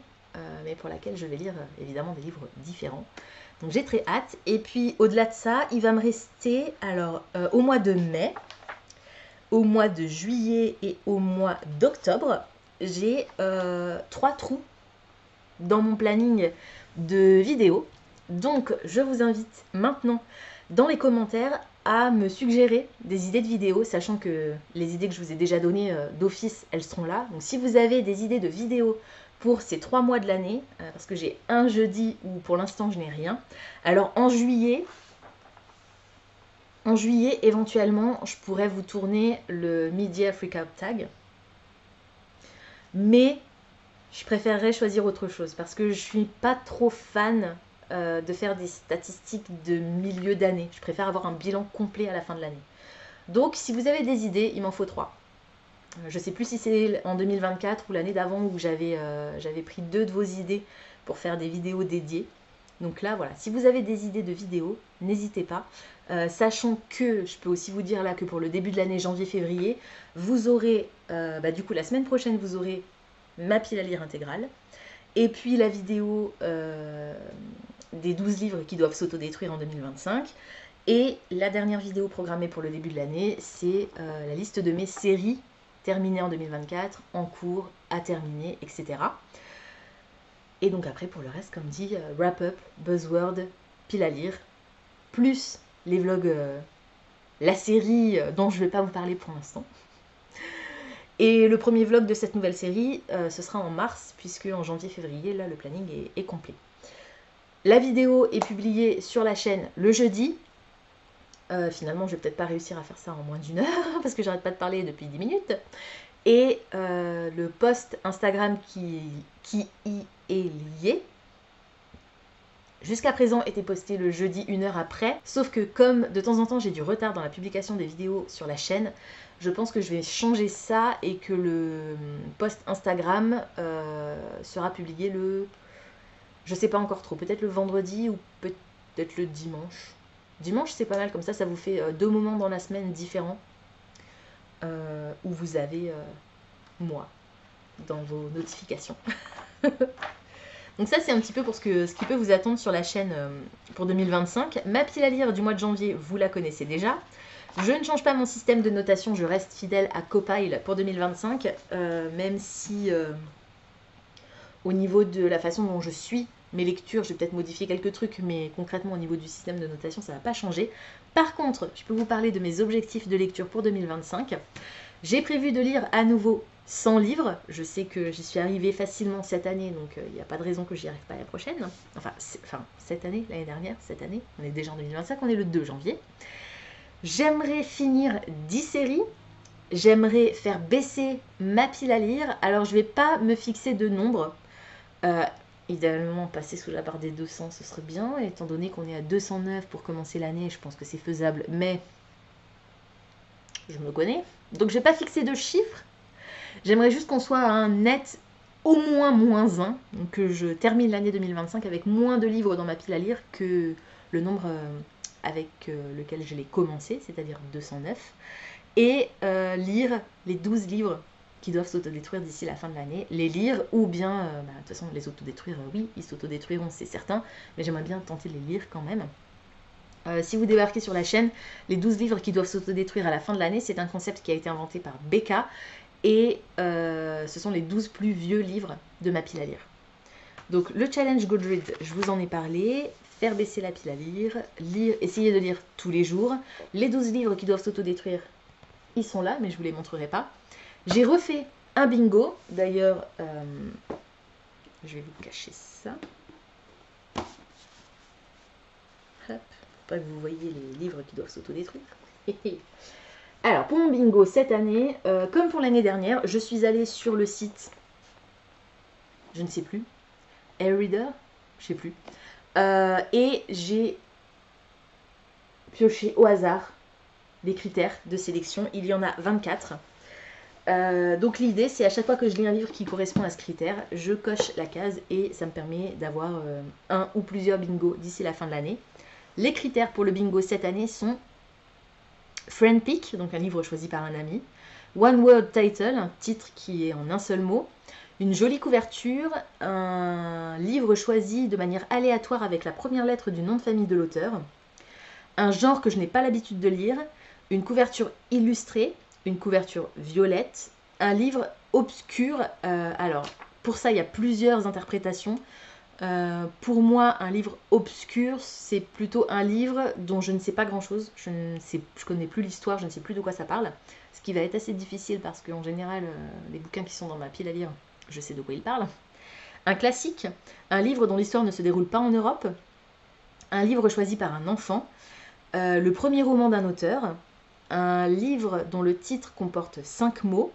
mais pour laquelle je vais lire évidemment des livres différents. Donc j'ai très hâte. Et puis au-delà de ça, il va me rester, alors au mois de mai, au mois de juillet et au mois d'octobre, j'ai 3 trous dans mon planning de vidéos. Donc je vous invite maintenant dans les commentaires à me suggérer des idées de vidéos, sachant que les idées que je vous ai déjà données d'office, elles seront là. Donc si vous avez des idées de vidéos pour ces 3 mois de l'année, parce que j'ai un jeudi où pour l'instant je n'ai rien. Alors en juillet, éventuellement, je pourrais vous tourner le Media Freakout Tag. Mais je préférerais choisir autre chose, parce que je suis pas trop fan de faire des statistiques de milieu d'année. Je préfère avoir un bilan complet à la fin de l'année. Donc si vous avez des idées, il m'en faut 3. Je ne sais plus si c'est en 2024 ou l'année d'avant où j'avais pris 2 de vos idées pour faire des vidéos dédiées. Donc là, voilà, si vous avez des idées de vidéos, n'hésitez pas. Sachant que, je peux aussi vous dire là que pour le début de l'année janvier-février, vous aurez, du coup la semaine prochaine, vous aurez ma pile à lire intégrale. Et puis la vidéo des 12 livres qui doivent s'autodétruire en 2025. Et la dernière vidéo programmée pour le début de l'année, c'est la liste de mes séries terminées en 2024, en cours, à terminer, etc. Et donc après, pour le reste, comme dit, wrap-up, buzzword, pile à lire, plus les vlogs, la série dont je ne vais pas vous parler pour l'instant. Et le premier vlog de cette nouvelle série, ce sera en mars, puisque en janvier-février, là, le planning est complet. La vidéo est publiée sur la chaîne le jeudi. Finalement, je vais peut-être pas réussir à faire ça en moins d'1 heure, parce que j'arrête pas de parler depuis 10 minutes. Et le post Instagram qui y est lié, jusqu'à présent était posté le jeudi 1 heure après. Sauf que comme de temps en temps j'ai du retard dans la publication des vidéos sur la chaîne, je pense que je vais changer ça et que le post Instagram sera publié le... Je sais pas encore trop, peut-être le vendredi ou peut-être le dimanche. Dimanche c'est pas mal, comme ça vous fait 2 moments dans la semaine différents où vous avez moi dans vos notifications. Donc ça c'est un petit peu pour ce qui peut vous attendre sur la chaîne pour 2025. Ma pile à lire du mois de janvier, vous la connaissez déjà. Je ne change pas mon système de notation, je reste fidèle à Copile pour 2025, même si au niveau de la façon dont je suis mes lectures, je vais peut-être modifier quelques trucs, mais concrètement au niveau du système de notation, ça ne va pas changer. Par contre, je peux vous parler de mes objectifs de lecture pour 2025. J'ai prévu de lire à nouveau 100 livres. Je sais que j'y suis arrivée facilement cette année, donc il n'y a pas de raison que j'y arrive pas la prochaine. Enfin, cette année, l'année dernière, cette année, on est déjà en 2025, on est le 2 janvier. J'aimerais finir 10 séries. J'aimerais faire baisser ma pile à lire. Alors, je ne vais pas me fixer de nombre. Idéalement, passer sous la barre des 200, ce serait bien. Et étant donné qu'on est à 209 pour commencer l'année, je pense que c'est faisable. Mais je me connais. Donc, je ne vais pas fixer de chiffres. J'aimerais juste qu'on soit à un net au moins -1. Donc, que je termine l'année 2025 avec moins de livres dans ma pile à lire que le nombre avec lequel je l'ai commencé, c'est-à-dire 209. Et lire les 12 livres qui doivent s'autodétruire d'ici la fin de l'année, les lire ou bien, de toute façon les autodétruire, oui, ils s'autodétruiront, c'est certain, mais j'aimerais bien tenter de les lire quand même. Si vous débarquez sur la chaîne, les 12 livres qui doivent s'autodétruire à la fin de l'année, c'est un concept qui a été inventé par Becca, Et ce sont les 12 plus vieux livres de ma pile à lire. Donc le challenge Goodreads, je vous en ai parlé. Faire baisser la pile à lire, essayer de lire tous les jours. Les 12 livres qui doivent s'autodétruire, ils sont là, mais je ne vous les montrerai pas. J'ai refait un bingo. D'ailleurs, je vais vous cacher ça. Hop, pour pas que vous voyez les livres qui doivent s'autodétruire. Alors, pour mon bingo cette année, comme pour l'année dernière, je suis allée sur le site, je ne sais plus, AirReader, je ne sais plus, et j'ai pioché au hasard des critères de sélection. Il y en a 24. Donc l'idée, c'est à chaque fois que je lis un livre qui correspond à ce critère, je coche la case et ça me permet d'avoir un ou plusieurs bingos d'ici la fin de l'année. Les critères pour le bingo cette année sont Friend Pick, donc un livre choisi par un ami, One Word Title, un titre qui est en un seul mot, une jolie couverture, un livre choisi de manière aléatoire avec la première lettre du nom de famille de l'auteur, un genre que je n'ai pas l'habitude de lire, une couverture illustrée, une couverture violette, un livre obscur. Alors, pour ça, il y a plusieurs interprétations. Pour moi, un livre obscur, c'est plutôt un livre dont je ne sais pas grand-chose. Je connais plus l'histoire, je ne sais plus de quoi ça parle. Ce qui va être assez difficile parce qu'en général, les bouquins qui sont dans ma pile à lire, je sais de quoi ils parlent. Un classique, un livre dont l'histoire ne se déroule pas en Europe. Un livre choisi par un enfant. Le premier roman d'un auteur. Un livre dont le titre comporte 5 mots.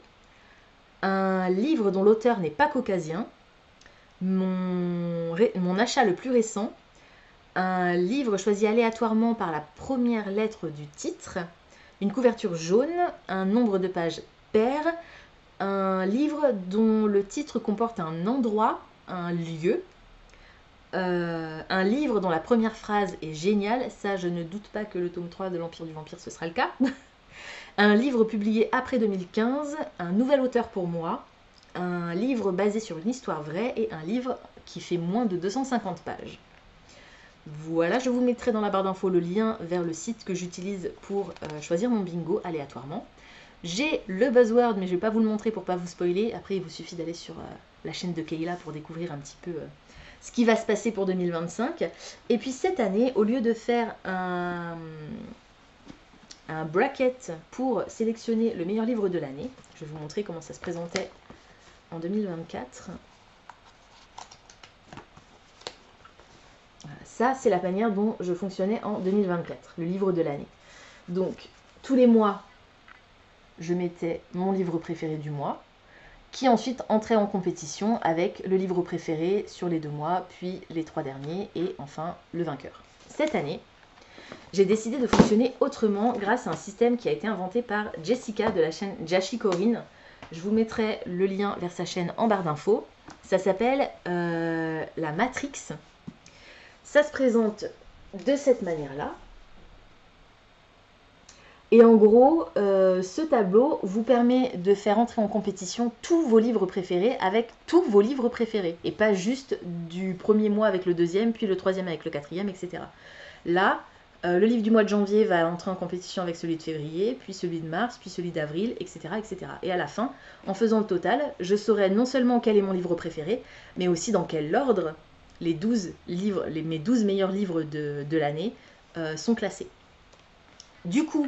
Un livre dont l'auteur n'est pas caucasien. Mon achat le plus récent, un livre choisi aléatoirement par la première lettre du titre, une couverture jaune, un nombre de pages pair, un livre dont le titre comporte un endroit, un lieu, un livre dont la première phrase est géniale, ça je ne doute pas que le tome 3 de l'Empire du Vampire ce sera le cas, un livre publié après 2015, un nouvel auteur pour moi, un livre basé sur une histoire vraie et un livre qui fait moins de 250 pages. Voilà, je vous mettrai dans la barre d'infos le lien vers le site que j'utilise pour choisir mon bingo aléatoirement. J'ai le buzzword, mais je ne vais pas vous le montrer pour ne pas vous spoiler. Après, il vous suffit d'aller sur la chaîne de Kayla pour découvrir un petit peu ce qui va se passer pour 2025. Et puis cette année, au lieu de faire un bracket pour sélectionner le meilleur livre de l'année, je vais vous montrer comment ça se présentait en 2024. Ça, c'est la manière dont je fonctionnais en 2024, le livre de l'année. Donc, tous les mois, je mettais mon livre préféré du mois, qui ensuite entrait en compétition avec le livre préféré sur les 2 mois, puis les 3 derniers, et enfin le vainqueur. Cette année, j'ai décidé de fonctionner autrement grâce à un système qui a été inventé par Jessica de la chaîne Jashi Corinne. Je vous mettrai le lien vers sa chaîne en barre d'infos. Ça s'appelle la Matrix. Ça se présente de cette manière-là. Et en gros, ce tableau vous permet de faire entrer en compétition tous vos livres préférés avec tous vos livres préférés. Et pas juste du premier mois avec le deuxième, puis le troisième avec le quatrième, etc. Là, le livre du mois de janvier va entrer en compétition avec celui de février, puis celui de mars, puis celui d'avril, etc., etc. Et à la fin, en faisant le total, je saurai non seulement quel est mon livre préféré, mais aussi dans quel ordre les 12 livres, mes 12 meilleurs livres de l'année sont classés. Du coup,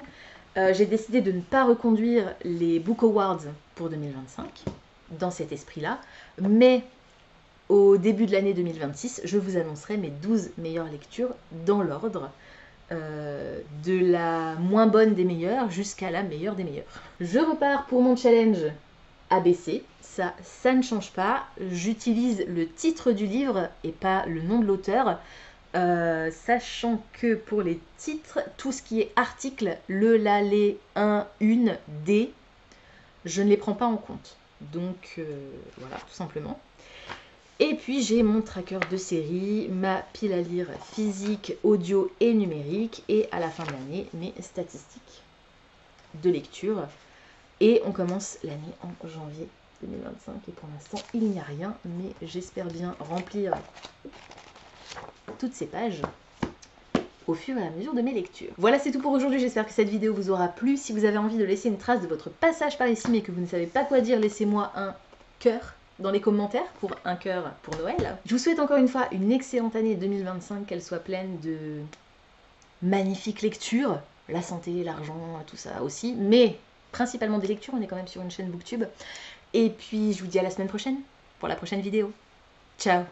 j'ai décidé de ne pas reconduire les Book Awards pour 2025, dans cet esprit-là, mais au début de l'année 2026, je vous annoncerai mes 12 meilleures lectures dans l'ordre, de la moins bonne des meilleures jusqu'à la meilleure des meilleures. Je repars pour mon challenge ABC. Ça ne change pas. J'utilise le titre du livre et pas le nom de l'auteur. Sachant que pour les titres, tout ce qui est article, le, la, les, un, une, des, je ne les prends pas en compte. Donc voilà, tout simplement. Et puis j'ai mon tracker de série, ma pile à lire physique, audio et numérique. Et à la fin de l'année, mes statistiques de lecture. Et on commence l'année en janvier 2025. Et pour l'instant, il n'y a rien. Mais j'espère bien remplir toutes ces pages au fur et à mesure de mes lectures. Voilà, c'est tout pour aujourd'hui, j'espère que cette vidéo vous aura plu. Si vous avez envie de laisser une trace de votre passage par ici mais que vous ne savez pas quoi dire, laissez-moi un cœur dans les commentaires pour un cœur pour Noël. Je vous souhaite encore une fois une excellente année 2025, qu'elle soit pleine de magnifiques lectures, la santé, l'argent, tout ça aussi, mais principalement des lectures, on est quand même sur une chaîne Booktube. Et puis je vous dis à la semaine prochaine pour la prochaine vidéo. Ciao!